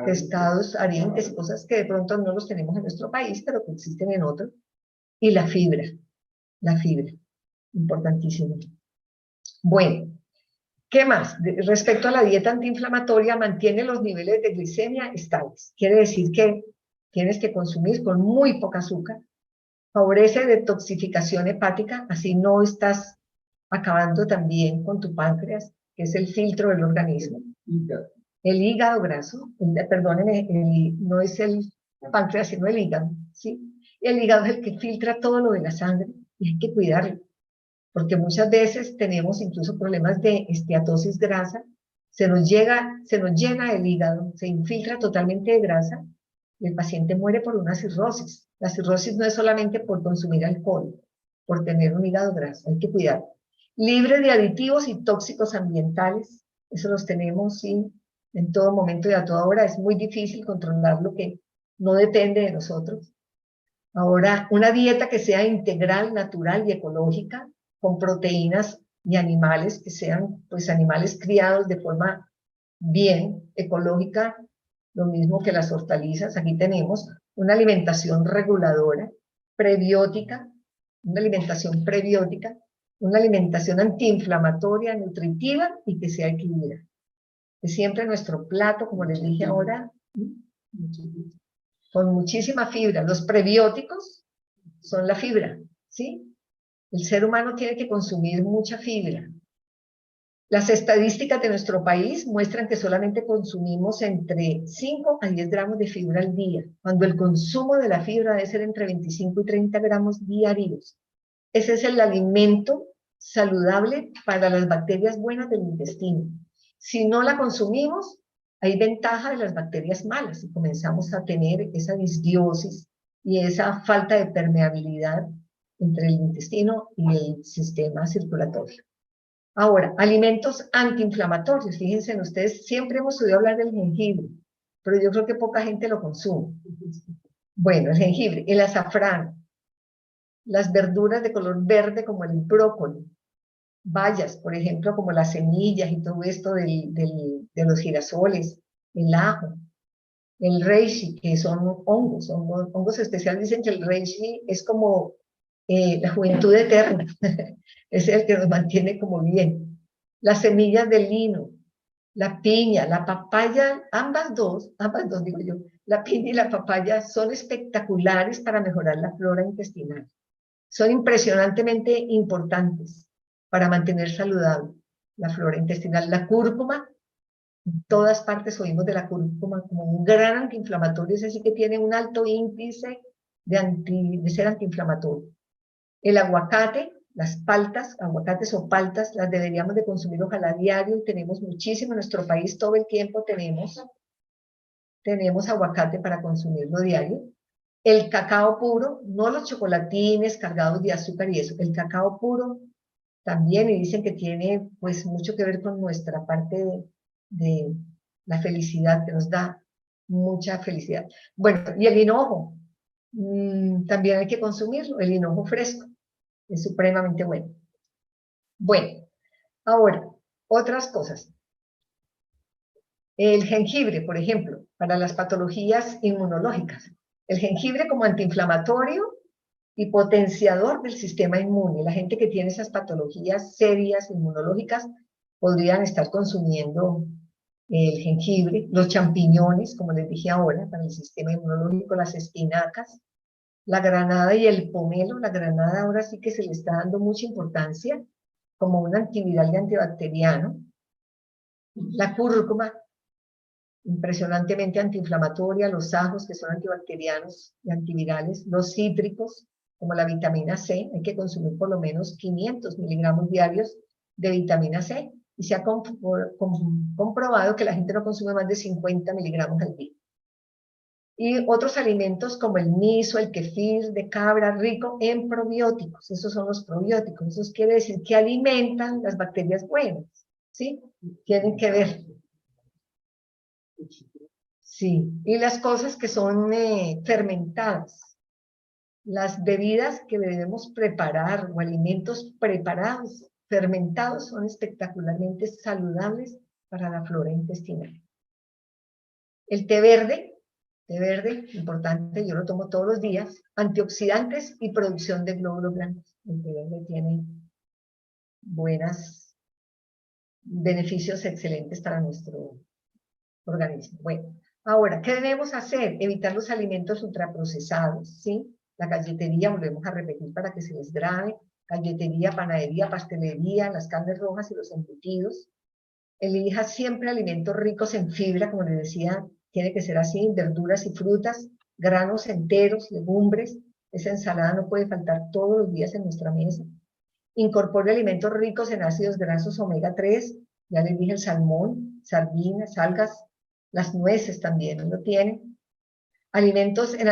pescados, arientes, cosas que de pronto no los tenemos en nuestro país, pero que existen en otros. Y la fibra, importantísimo. Bueno, ¿qué más? Respecto a la dieta antiinflamatoria, mantiene los niveles de glicemia estables. Quiere decir que tienes que consumir con muy poca azúcar. Favorece detoxificación hepática, así no estás acabando también con tu páncreas, que es el filtro del organismo. El hígado graso, perdónenme, no es el páncreas, sino el hígado, ¿sí? El hígado es el que filtra todo lo de la sangre y hay que cuidarlo, porque muchas veces tenemos incluso problemas de esteatosis grasa, se nos llena el hígado, se infiltra totalmente de grasa y el paciente muere por una cirrosis. La cirrosis no es solamente por consumir alcohol, por tener un hígado graso, hay que cuidarlo. Libre de aditivos y tóxicos ambientales, eso los tenemos, sí, en todo momento y a toda hora. Es muy difícil controlar lo que no depende de nosotros. Ahora, una dieta que sea integral, natural y ecológica, con proteínas y animales que sean, pues, animales criados de forma bien, ecológica, lo mismo que las hortalizas. Aquí tenemos una alimentación reguladora, prebiótica, una alimentación antiinflamatoria, nutritiva y que sea equilibrada. Que siempre nuestro plato, como les dije ahora, con muchísima fibra. Los prebióticos son la fibra, ¿sí? El ser humano tiene que consumir mucha fibra. Las estadísticas de nuestro país muestran que solamente consumimos entre 5 a 10 gramos de fibra al día, cuando el consumo de la fibra debe ser entre 25 y 30 gramos diarios. Ese es el alimento saludable para las bacterias buenas del intestino. Si no la consumimos, hay ventaja de las bacterias malas y comenzamos a tener esa disbiosis y esa falta de permeabilidad entre el intestino y el sistema circulatorio. Ahora, alimentos antiinflamatorios. Fíjense en ustedes, siempre hemos oído hablar del jengibre, pero yo creo que poca gente lo consume. Bueno, el jengibre, el azafrán, las verduras de color verde como el brócoli, bayas, por ejemplo, como las semillas y todo esto de los girasoles, el ajo, el reishi, que son hongos especiales. Dicen que el reishi es como la juventud eterna, es el que nos mantiene como bien. Las semillas de lino, la piña, la papaya, ambas dos digo yo, la piña y la papaya son espectaculares para mejorar la flora intestinal. Son impresionantemente importantes para mantener saludable la flora intestinal. La cúrcuma, en todas partes oímos de la cúrcuma como un gran antiinflamatorio, es decir, que tiene un alto índice de ser antiinflamatorio. El aguacate, las paltas, aguacates o paltas, las deberíamos de consumir ojalá diario, tenemos muchísimo en nuestro país, todo el tiempo tenemos aguacate para consumirlo diario. El cacao puro, no los chocolatines cargados de azúcar y eso, el cacao puro también, y dicen que tiene pues mucho que ver con nuestra parte de la felicidad, que nos da mucha felicidad. Bueno, y el hinojo, también hay que consumirlo, el hinojo fresco, es supremamente bueno. Bueno, ahora, otras cosas. El jengibre, por ejemplo, para las patologías inmunológicas. El jengibre como antiinflamatorio y potenciador del sistema inmune. La gente que tiene esas patologías serias inmunológicas podrían estar consumiendo el jengibre, los champiñones, como les dije ahora, para el sistema inmunológico, las espinacas, la granada y el pomelo. La granada ahora sí que se le está dando mucha importancia como un antiviral y antibacteriano. La cúrcuma, impresionantemente antiinflamatoria, los ajos que son antibacterianos y antivirales, los cítricos, como la vitamina C, hay que consumir por lo menos 500 miligramos diarios de vitamina C, y se ha comprobado que la gente no consume más de 50 miligramos al día. Y otros alimentos como el miso, el kefir de cabra, rico en probióticos, esos son los probióticos, eso quiere decir que alimentan las bacterias buenas, ¿sí? Tienen que ver. Sí, y las cosas que son fermentadas, las bebidas que debemos preparar o alimentos preparados, fermentados, son espectacularmente saludables para la flora intestinal. El té verde, importante, yo lo tomo todos los días, antioxidantes y producción de glóbulos blancos. El té verde tiene buenos beneficios excelentes para nuestro organismo. Bueno, ahora, ¿qué debemos hacer? Evitar los alimentos ultraprocesados, ¿sí? La galletería, volvemos a repetir para que se les grabe, galletería, panadería, pastelería, las carnes rojas y los embutidos. Elija siempre alimentos ricos en fibra, como les decía, tiene que ser así, verduras y frutas, granos enteros, legumbres. Esa ensalada no puede faltar todos los días en nuestra mesa. Incorpore alimentos ricos en ácidos grasos omega 3, ya les dije el salmón, sardinas, algas, las nueces también lo tienen. Alimentos en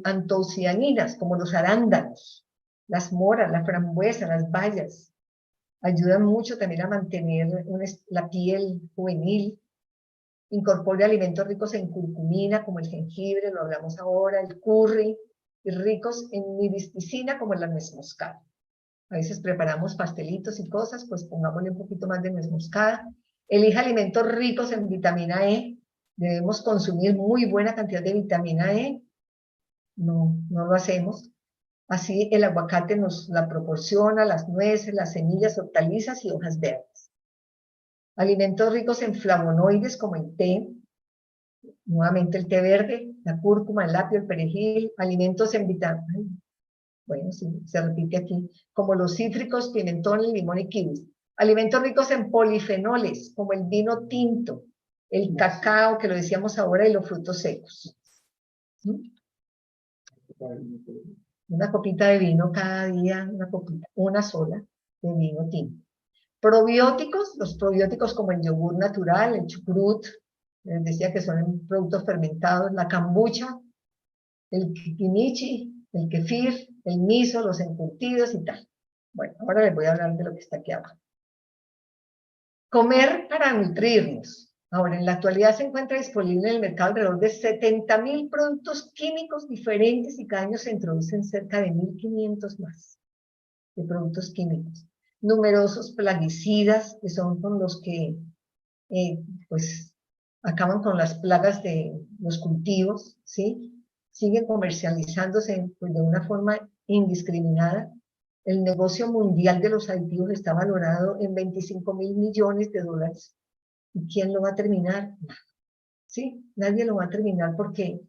antocianinas, como los arándanos, las moras, la frambuesa, las bayas. Ayudan mucho también a mantener la piel juvenil. Incorpore alimentos ricos en curcumina, como el jengibre, lo hablamos ahora, el curry, y ricos en miristicina, como la nuez moscada. A veces preparamos pastelitos y cosas, pues pongámosle un poquito más de nuez moscada. Elija alimentos ricos en vitamina E. Debemos consumir muy buena cantidad de vitamina E. No lo hacemos. Así el aguacate nos la proporciona, las nueces, las semillas, hortalizas y hojas verdes. Alimentos ricos en flavonoides como el té, Nuevamente el té verde, la cúrcuma, el apio, el perejil, alimentos en vitamina. Bueno, sí, se repite aquí, como los cítricos, pimentón, limón y kiwis. Alimentos ricos en polifenoles, como el vino tinto, el cacao, que lo decíamos ahora, y los frutos secos. Una copita de vino cada día, una copita, una sola de vino tinto. Probióticos, los probióticos como el yogur natural, el chucrut, les decía que son productos fermentados, la kombucha, el kikimichi, el kefir, el miso, los encurtidos y tal. Bueno, ahora les voy a hablar de lo que está aquí abajo. Comer para nutrirnos. Ahora, en la actualidad se encuentra disponible en el mercado alrededor de 70.000 productos químicos diferentes y cada año se introducen cerca de 1.500 más de productos químicos. Numerosos plaguicidas, que son con los que pues acaban con las plagas de los cultivos, ¿sí? Siguen comercializándose pues, de una forma indiscriminada. El negocio mundial de los aditivos está valorado en 25.000 millones de dólares. ¿Y quién lo va a terminar? ¿Sí? Nadie lo va a terminar porque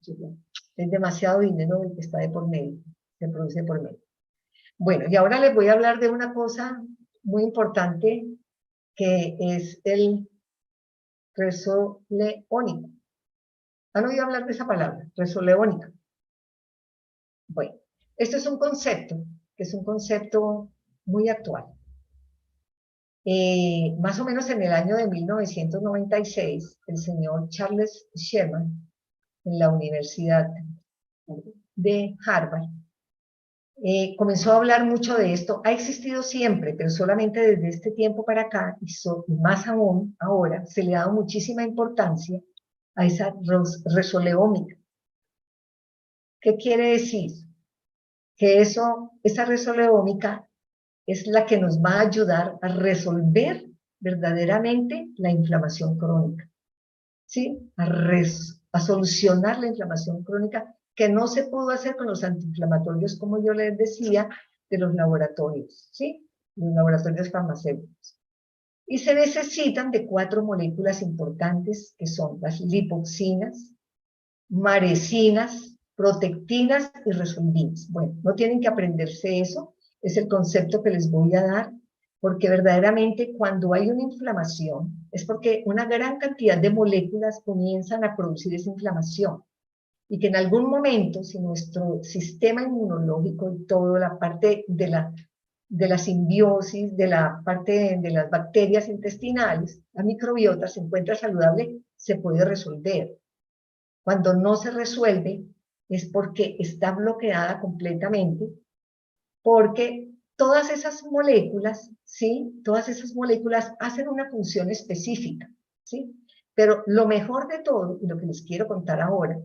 es demasiado dinero el que está de por medio, se produce por medio. Bueno, y ahora les voy a hablar de una cosa muy importante que es el resoleónico. ¿Han oído hablar de esa palabra? Resoleónica. Bueno, esto es un concepto, que es un concepto muy actual. Más o menos en el año de 1996, el señor Charles Sherman, en la Universidad de Harvard, comenzó a hablar mucho de esto. Ha existido siempre, pero solamente desde este tiempo para acá, y más aún ahora, se le ha dado muchísima importancia a esa resoleómica. ¿Qué quiere decir? Que esa resoleómica es la que nos va a ayudar a resolver verdaderamente la inflamación crónica, ¿sí? A solucionar la inflamación crónica que no se pudo hacer con los antiinflamatorios, como yo les decía, de los laboratorios, ¿sí? Los laboratorios farmacéuticos. Y se necesitan de 4 moléculas importantes, que son las lipoxinas, marecinas, protectinas y resolvinas. Bueno, no tienen que aprenderse eso, es el concepto que les voy a dar, porque verdaderamente cuando hay una inflamación es porque una gran cantidad de moléculas comienzan a producir esa inflamación y que en algún momento, si nuestro sistema inmunológico y toda la parte de la simbiosis, de la parte de las bacterias intestinales, la microbiota se encuentra saludable, se puede resolver. Cuando no se resuelve es porque está bloqueada completamente, porque todas esas moléculas, ¿sí? Todas esas moléculas hacen una función específica, ¿sí? Pero lo mejor de todo, y lo que les quiero contar ahora,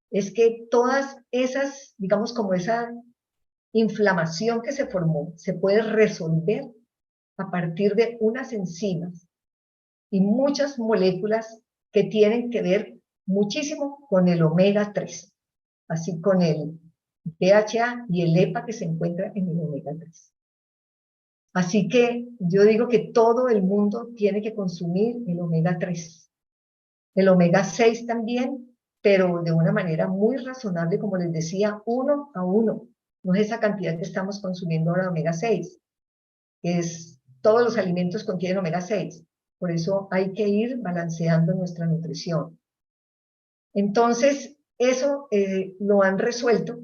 es que todas esas, digamos como esa inflamación que se formó, se puede resolver a partir de unas enzimas y muchas moléculas que tienen que ver muchísimo con el omega 3, así con el DHA y el EPA que se encuentra en el omega 3. Así que yo digo que todo el mundo tiene que consumir el omega 3. El omega 6 también, pero de una manera muy razonable, como les decía, 1 a 1. No es esa cantidad que estamos consumiendo ahora de omega 6. Todos los alimentos contienen omega 6. Por eso hay que ir balanceando nuestra nutrición. Entonces, eso lo han resuelto.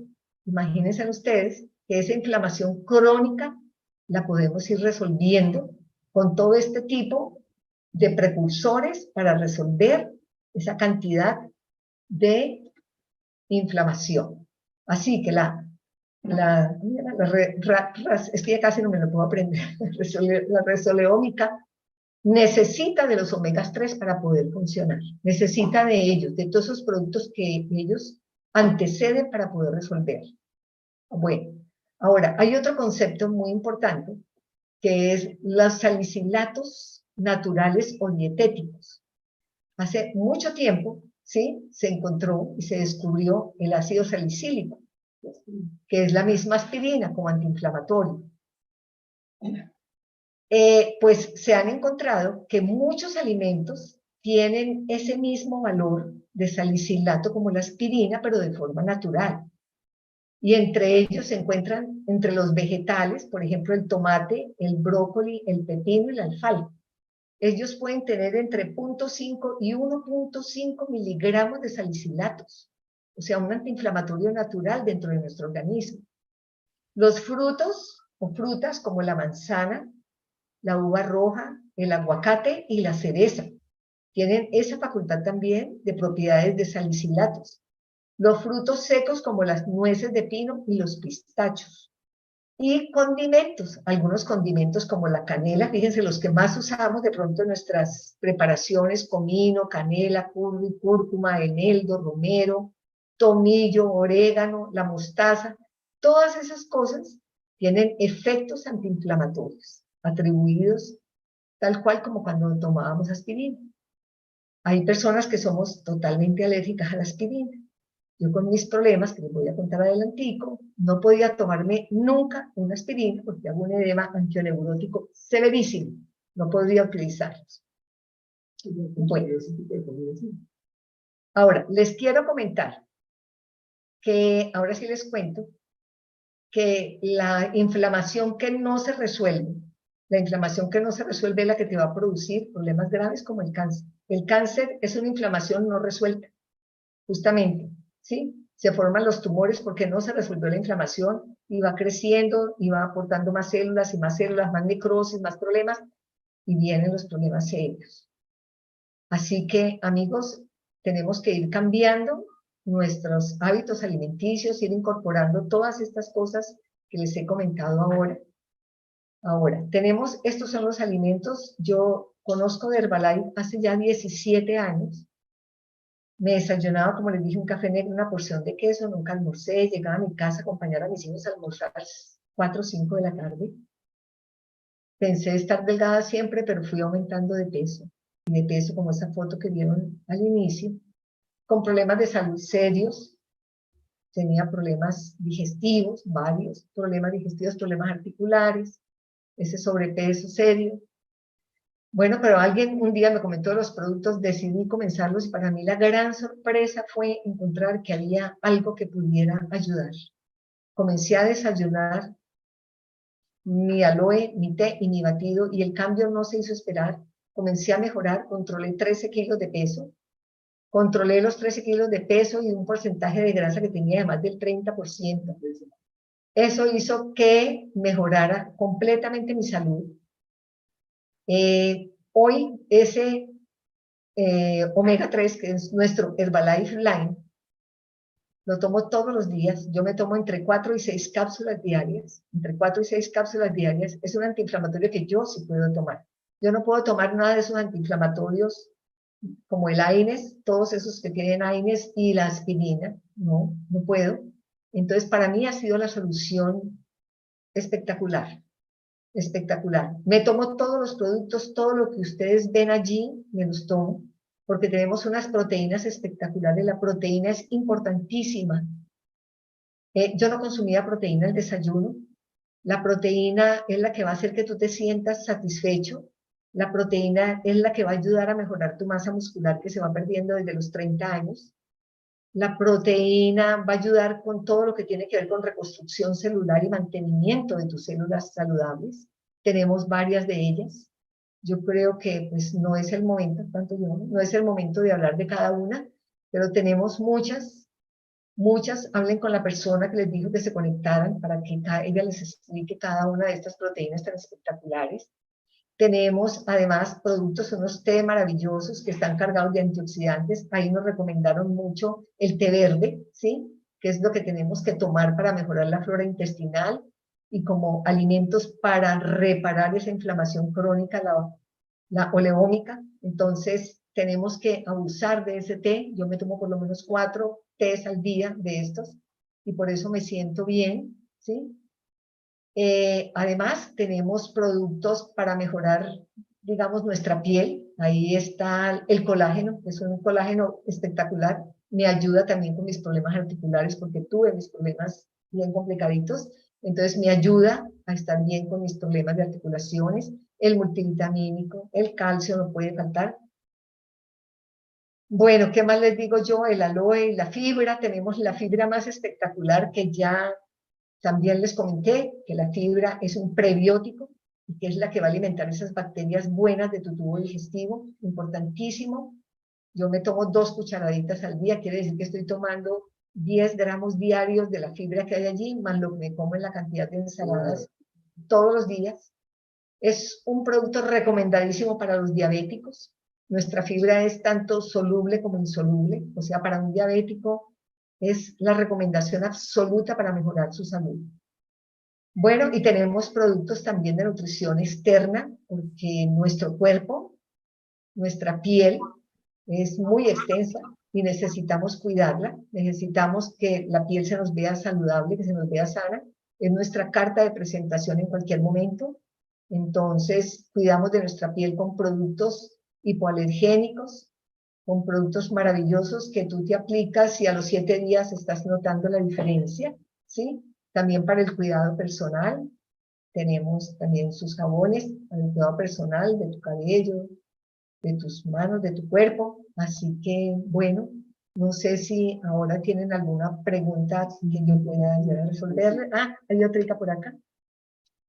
Imagínense ustedes que esa inflamación crónica la podemos ir resolviendo con todo este tipo de precursores para resolver esa cantidad de inflamación. Así que es que ya casi no me lo puedo aprender, la resoleómica necesita de los omegas 3 para poder funcionar, necesita de ellos, de todos esos productos que ellos anteceden para poder resolver. Bueno, ahora, hay otro concepto muy importante, que es los salicilatos naturales o dietéticos. Hace mucho tiempo, ¿sí? Se encontró y se descubrió el ácido salicílico, que es la misma aspirina como antiinflamatorio. Pues se han encontrado que muchos alimentos tienen ese mismo valor de salicilato como la aspirina, pero de forma natural. Y entre ellos se encuentran entre los vegetales, por ejemplo, el tomate, el brócoli, el pepino y la alfalfa. Ellos pueden tener entre 0,5 y 1,5 miligramos de salicilatos, o sea, un antiinflamatorio natural dentro de nuestro organismo. Los frutos o frutas como la manzana, la uva roja, el aguacate y la cereza tienen esa facultad también de propiedades de salicilatos. Los frutos secos como las nueces de pino y los pistachos. Y condimentos, algunos condimentos como la canela, fíjense los que más usamos de pronto en nuestras preparaciones: comino, canela, cúrcuma, eneldo, romero, tomillo, orégano, la mostaza. Todas esas cosas tienen efectos antiinflamatorios atribuidos tal cual como cuando tomábamos aspirina. Hay personas que somos totalmente alérgicas a la aspirina. Yo con mis problemas, que les voy a contar adelantico, no podía tomarme nunca una aspirina porque hago un edema antioneurótico severísimo. No podía utilizarlos. Bueno, ahora, les quiero comentar que, ahora sí les cuento, que la inflamación que no se resuelve, la inflamación que no se resuelve es la que te va a producir problemas graves como el cáncer. El cáncer es una inflamación no resuelta, justamente, ¿sí? Se forman los tumores porque no se resolvió la inflamación y va creciendo y va aportando más células y más células, más necrosis, más problemas, y vienen los problemas serios. Así que, amigos, tenemos que ir cambiando nuestros hábitos alimenticios, ir incorporando todas estas cosas que les he comentado ahora. Ahora, tenemos, estos son los alimentos. Yo conozco de Herbalife hace ya 17 años. Me desayunaba, como les dije, un café negro, una porción de queso, nunca almorcé, llegaba a mi casa a acompañar a mis hijos a almorzar a las 4 o 5 de la tarde. Pensé estar delgada siempre, pero fui aumentando de peso. Y de peso, como esa foto que vieron al inicio, con problemas de salud serios. Tenía problemas digestivos, varios problemas digestivos, problemas articulares, ese sobrepeso serio. Bueno, pero alguien un día me comentó los productos, decidí comenzarlos y para mí la gran sorpresa fue encontrar que había algo que pudiera ayudar. Comencé a desayunar mi aloe, mi té y mi batido y el cambio no se hizo esperar. Comencé a mejorar, controlé 13 kilos de peso, controlé los 13 kilos de peso y un porcentaje de grasa que tenía de más del 30%. Eso hizo que mejorara completamente mi salud. Hoy ese omega 3, que es nuestro Herbalife Line, lo tomo todos los días. Yo me tomo entre 4 y 6 cápsulas diarias. Entre 4 y 6 cápsulas diarias. Es un antiinflamatorio que yo sí puedo tomar. Yo no puedo tomar nada de esos antiinflamatorios como el AINES, todos esos que tienen AINES y la aspirina. No, no puedo. Entonces, para mí ha sido la solución espectacular. Espectacular. Me tomo todos los productos, todo lo que ustedes ven allí, me los tomo, porque tenemos unas proteínas espectaculares. La proteína es importantísima. Yo no consumía proteína al desayuno. La proteína es la que va a hacer que tú te sientas satisfecho. La proteína es la que va a ayudar a mejorar tu masa muscular que se va perdiendo desde los 30 años. La proteína va a ayudar con todo lo que tiene que ver con reconstrucción celular y mantenimiento de tus células saludables. Tenemos varias de ellas. Yo creo que pues no es el momento, no es el momento de hablar de cada una, pero tenemos muchas, muchas. Hablen con la persona que les dijo que se conectaran para que ella les explique cada una de estas proteínas tan espectaculares. Tenemos además productos, unos té maravillosos que están cargados de antioxidantes. Ahí nos recomendaron mucho el té verde, ¿sí? Que es lo que tenemos que tomar para mejorar la flora intestinal y como alimentos para reparar esa inflamación crónica, la oleómica. Entonces, tenemos que abusar de ese té. Yo me tomo por lo menos 4 tés al día de estos y por eso me siento bien, ¿sí? Además, tenemos productos para mejorar, digamos, nuestra piel. Ahí está el colágeno, que es un colágeno espectacular. Me ayuda también con mis problemas articulares porque tuve mis problemas bien complicaditos. Entonces, me ayuda a estar bien con mis problemas de articulaciones. El multivitamínico, el calcio no puede faltar. Bueno, ¿qué más les digo yo? El aloe y la fibra. Tenemos la fibra más espectacular que ya también les comenté, que la fibra es un prebiótico y que es la que va a alimentar esas bacterias buenas de tu tubo digestivo. Importantísimo. Yo me tomo 2 cucharaditas al día, quiere decir que estoy tomando 10 gramos diarios de la fibra que hay allí, más lo que me como en la cantidad de ensaladas todos los días. Es un producto recomendadísimo para los diabéticos. Nuestra fibra es tanto soluble como insoluble, o sea, para un diabético es la recomendación absoluta para mejorar su salud. Bueno, y tenemos productos también de nutrición externa, porque nuestro cuerpo, nuestra piel, es muy extensa y necesitamos cuidarla, necesitamos que la piel se nos vea saludable, que se nos vea sana, es nuestra carta de presentación en cualquier momento, entonces cuidamos de nuestra piel con productos hipoalergénicos, con productos maravillosos que tú te aplicas y a los 7 días estás notando la diferencia, ¿sí? También para el cuidado personal, tenemos también sus jabones para el cuidado personal de tu cabello, de tus manos, de tu cuerpo. Así que, bueno, no sé si ahora tienen alguna pregunta que yo pueda ayudar a resolver. Ah, hay otra por acá.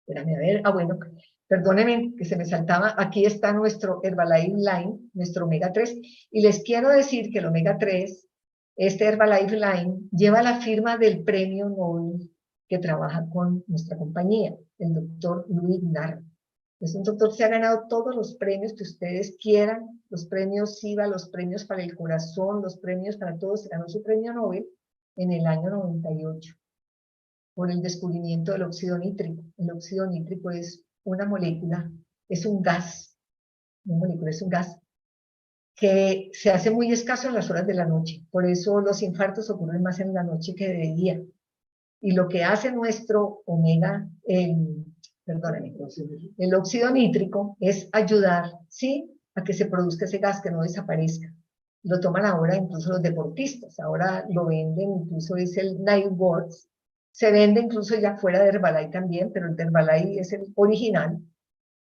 Espérame a ver. Ah, bueno, perdónenme que se me saltaba. Aquí está nuestro Herbalife Line, nuestro Omega 3. Y les quiero decir que el Omega 3, este Herbalife Line, lleva la firma del premio Nobel que trabaja con nuestra compañía, el doctor Luis Narro. Es un doctor que se ha ganado todos los premios que ustedes quieran, los premios SIVA, los premios para el corazón, los premios para todos. Se ganó su premio Nobel en el año 98 por el descubrimiento del óxido nítrico. El óxido nítrico es una molécula, es un gas, una molécula es un gas que se hace muy escaso en las horas de la noche. Por eso los infartos ocurren más en la noche que de día. Y lo que hace nuestro omega, perdóname, el óxido nítrico es ayudar, ¿sí?, a que se produzca ese gas, que no desaparezca. Lo toman ahora incluso los deportistas, ahora lo venden, incluso es el Night Works, se vende incluso ya fuera de Herbalife también, pero el de Herbalife es el original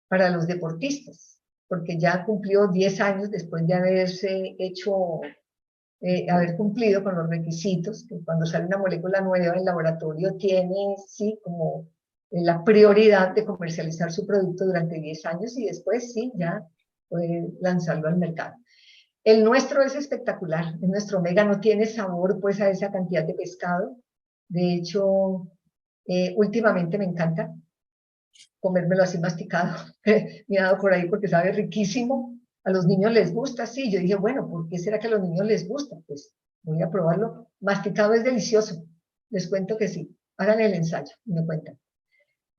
para los deportistas, porque ya cumplió 10 años después de haberse hecho haber cumplido con los requisitos, que cuando sale una molécula nueva el laboratorio tiene, sí, como la prioridad de comercializar su producto durante 10 años y después, sí, ya puede lanzarlo al mercado. El nuestro es espectacular, el nuestro omega no tiene sabor pues a esa cantidad de pescado, de hecho, últimamente me encanta comérmelo así masticado, mirado por ahí porque sabe riquísimo. A los niños les gusta, sí. Yo dije, bueno, ¿por qué será que a los niños les gusta? Pues voy a probarlo. Masticado es delicioso. Les cuento que sí. Hagan el ensayo y me cuentan.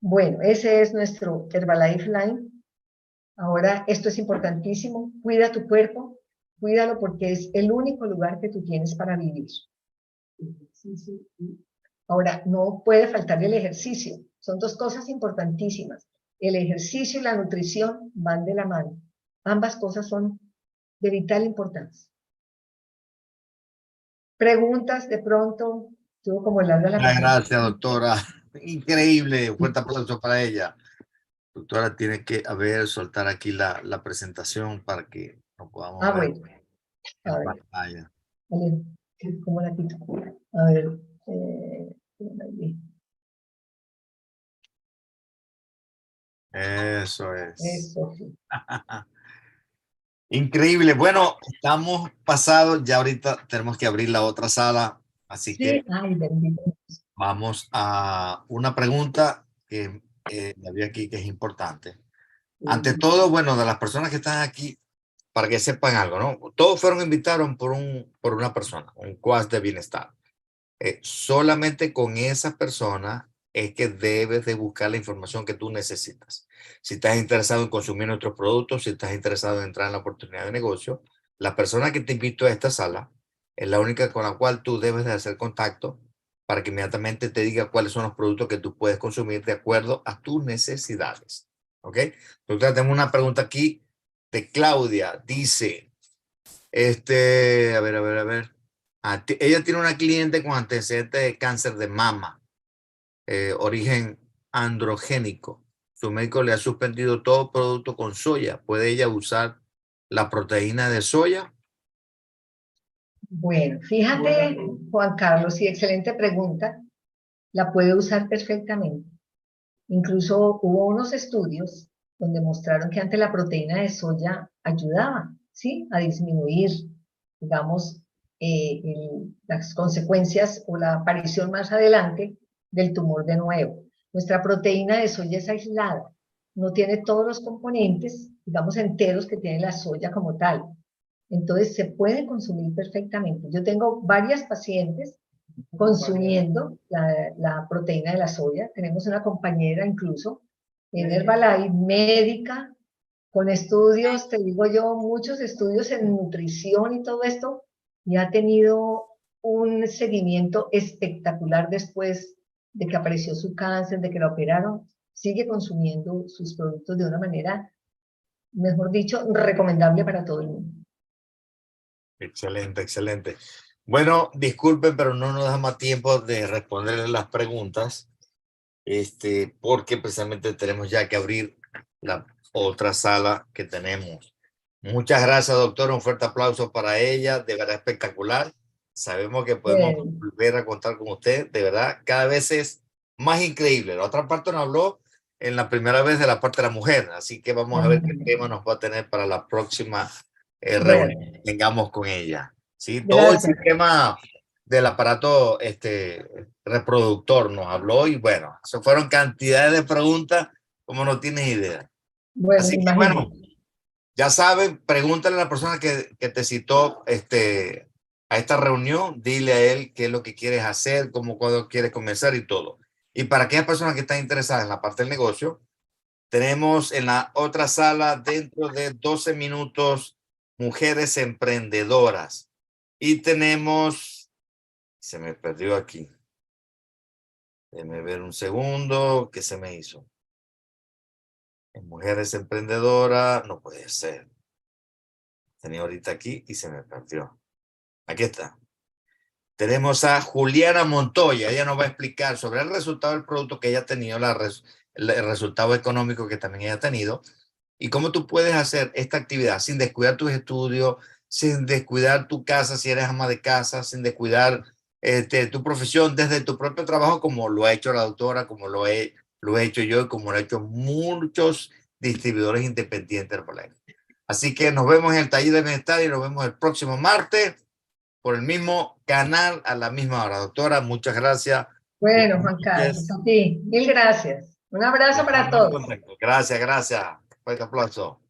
Bueno, ese es nuestro Herbalife Line. Ahora, esto es importantísimo. Cuida tu cuerpo, cuídalo porque es el único lugar que tú tienes para vivir. Sí, sí, sí. Ahora, no puede faltar el ejercicio. Son dos cosas importantísimas. El ejercicio y la nutrición van de la mano. Ambas cosas son de vital importancia. Preguntas de pronto, tuvo como larga la Muchas presentación. gracias, doctora. Increíble. Fuerte aplauso para ella. Doctora, tiene que, a ver, soltar aquí la presentación para que nos podamos Ah, ver bueno, a en ver, pantalla. vale, ¿cómo la quito? A ver, Eso es. eso sí. Increíble. Bueno, estamos pasados. Ya ahorita tenemos que abrir la otra sala. Así Sí, que ay, bendito. vamos a una pregunta que había aquí que es importante. Ante todo, bueno, de las personas que están aquí, para que sepan algo, ¿no? Todos fueron invitados por una persona, un coach de bienestar. Solamente con esa persona es que debes de buscar la información que tú necesitas. Si estás interesado en consumir nuestros productos, si estás interesado en entrar en la oportunidad de negocio, la persona que te invitó a esta sala es la única con la cual tú debes de hacer contacto para que inmediatamente te diga cuáles son los productos que tú puedes consumir de acuerdo a tus necesidades. ¿Ok? Entonces tengo una pregunta aquí de Claudia. Dice, a ver. Ella tiene una cliente con antecedentes de cáncer de mama, origen androgénico. Su médico le ha suspendido todo producto con soya. ¿Puede ella usar la proteína de soya? Bueno, fíjate, Juan Carlos, y excelente pregunta, la puede usar perfectamente. Incluso hubo unos estudios donde mostraron que antes la proteína de soya ayudaba, ¿sí? A disminuir, digamos, las consecuencias o la aparición más adelante del tumor de nuevo. Nuestra proteína de soya es aislada, no tiene todos los componentes, digamos, enteros que tiene la soya como tal. Entonces se puede consumir perfectamente. Yo tengo varias pacientes consumiendo la proteína de la soya. Tenemos una compañera incluso en Herbalife, médica, con estudios, te digo yo, muchos estudios en nutrición y todo esto, y ha tenido un seguimiento espectacular después de que apareció su cáncer, de que la operaron. Sigue consumiendo sus productos de una manera, mejor dicho, recomendable para todo el mundo. Excelente, excelente. Bueno, disculpen, pero no nos da más tiempo de responderles las preguntas, porque precisamente tenemos ya que abrir la otra sala que tenemos. Muchas gracias, doctora. Un fuerte aplauso para ella. De verdad espectacular. Sabemos que podemos Bueno, volver a contar con usted. De verdad, cada vez es más increíble. La otra parte nos habló en la primera vez de la parte de la mujer. Así que vamos a ver qué tema nos va a tener para la próxima reunión bueno, que tengamos con ella. ¿Sí? Todo el gracias. sistema del aparato reproductor nos habló y bueno, eso fueron cantidades de preguntas como no tienes idea. Bueno, Así que bueno, imagínate. ya saben, pregúntale a la persona que te citó a esta reunión, dile a él qué es lo que quieres hacer, cómo cuándo quieres comenzar y todo. Y para aquellas personas que están interesadas en la parte del negocio, tenemos en la otra sala dentro de 12 minutos mujeres emprendedoras. Y tenemos, se me perdió aquí. Déjeme ver un segundo, ¿qué se me hizo? En mujeres emprendedoras, no puede ser. Tenía ahorita aquí y se me perdió. Aquí está. Tenemos a Juliana Montoya. Ella nos va a explicar sobre el resultado del producto que ella ha tenido, el resultado económico que también ella ha tenido y cómo tú puedes hacer esta actividad sin descuidar tus estudios, sin descuidar tu casa si eres ama de casa, sin descuidar tu profesión desde tu propio trabajo, como lo ha hecho la doctora, como lo he hecho yo y como lo han hecho muchos distribuidores independientes del Herbalife. Así que nos vemos en el taller de bienestar y nos vemos el próximo martes por el mismo canal a la misma hora. Doctora, muchas gracias. Bueno, Buenas Juan Carlos, noches. a ti, mil gracias. Un abrazo para Estamos en todos. contacto. Gracias, gracias. Fuerte aplauso.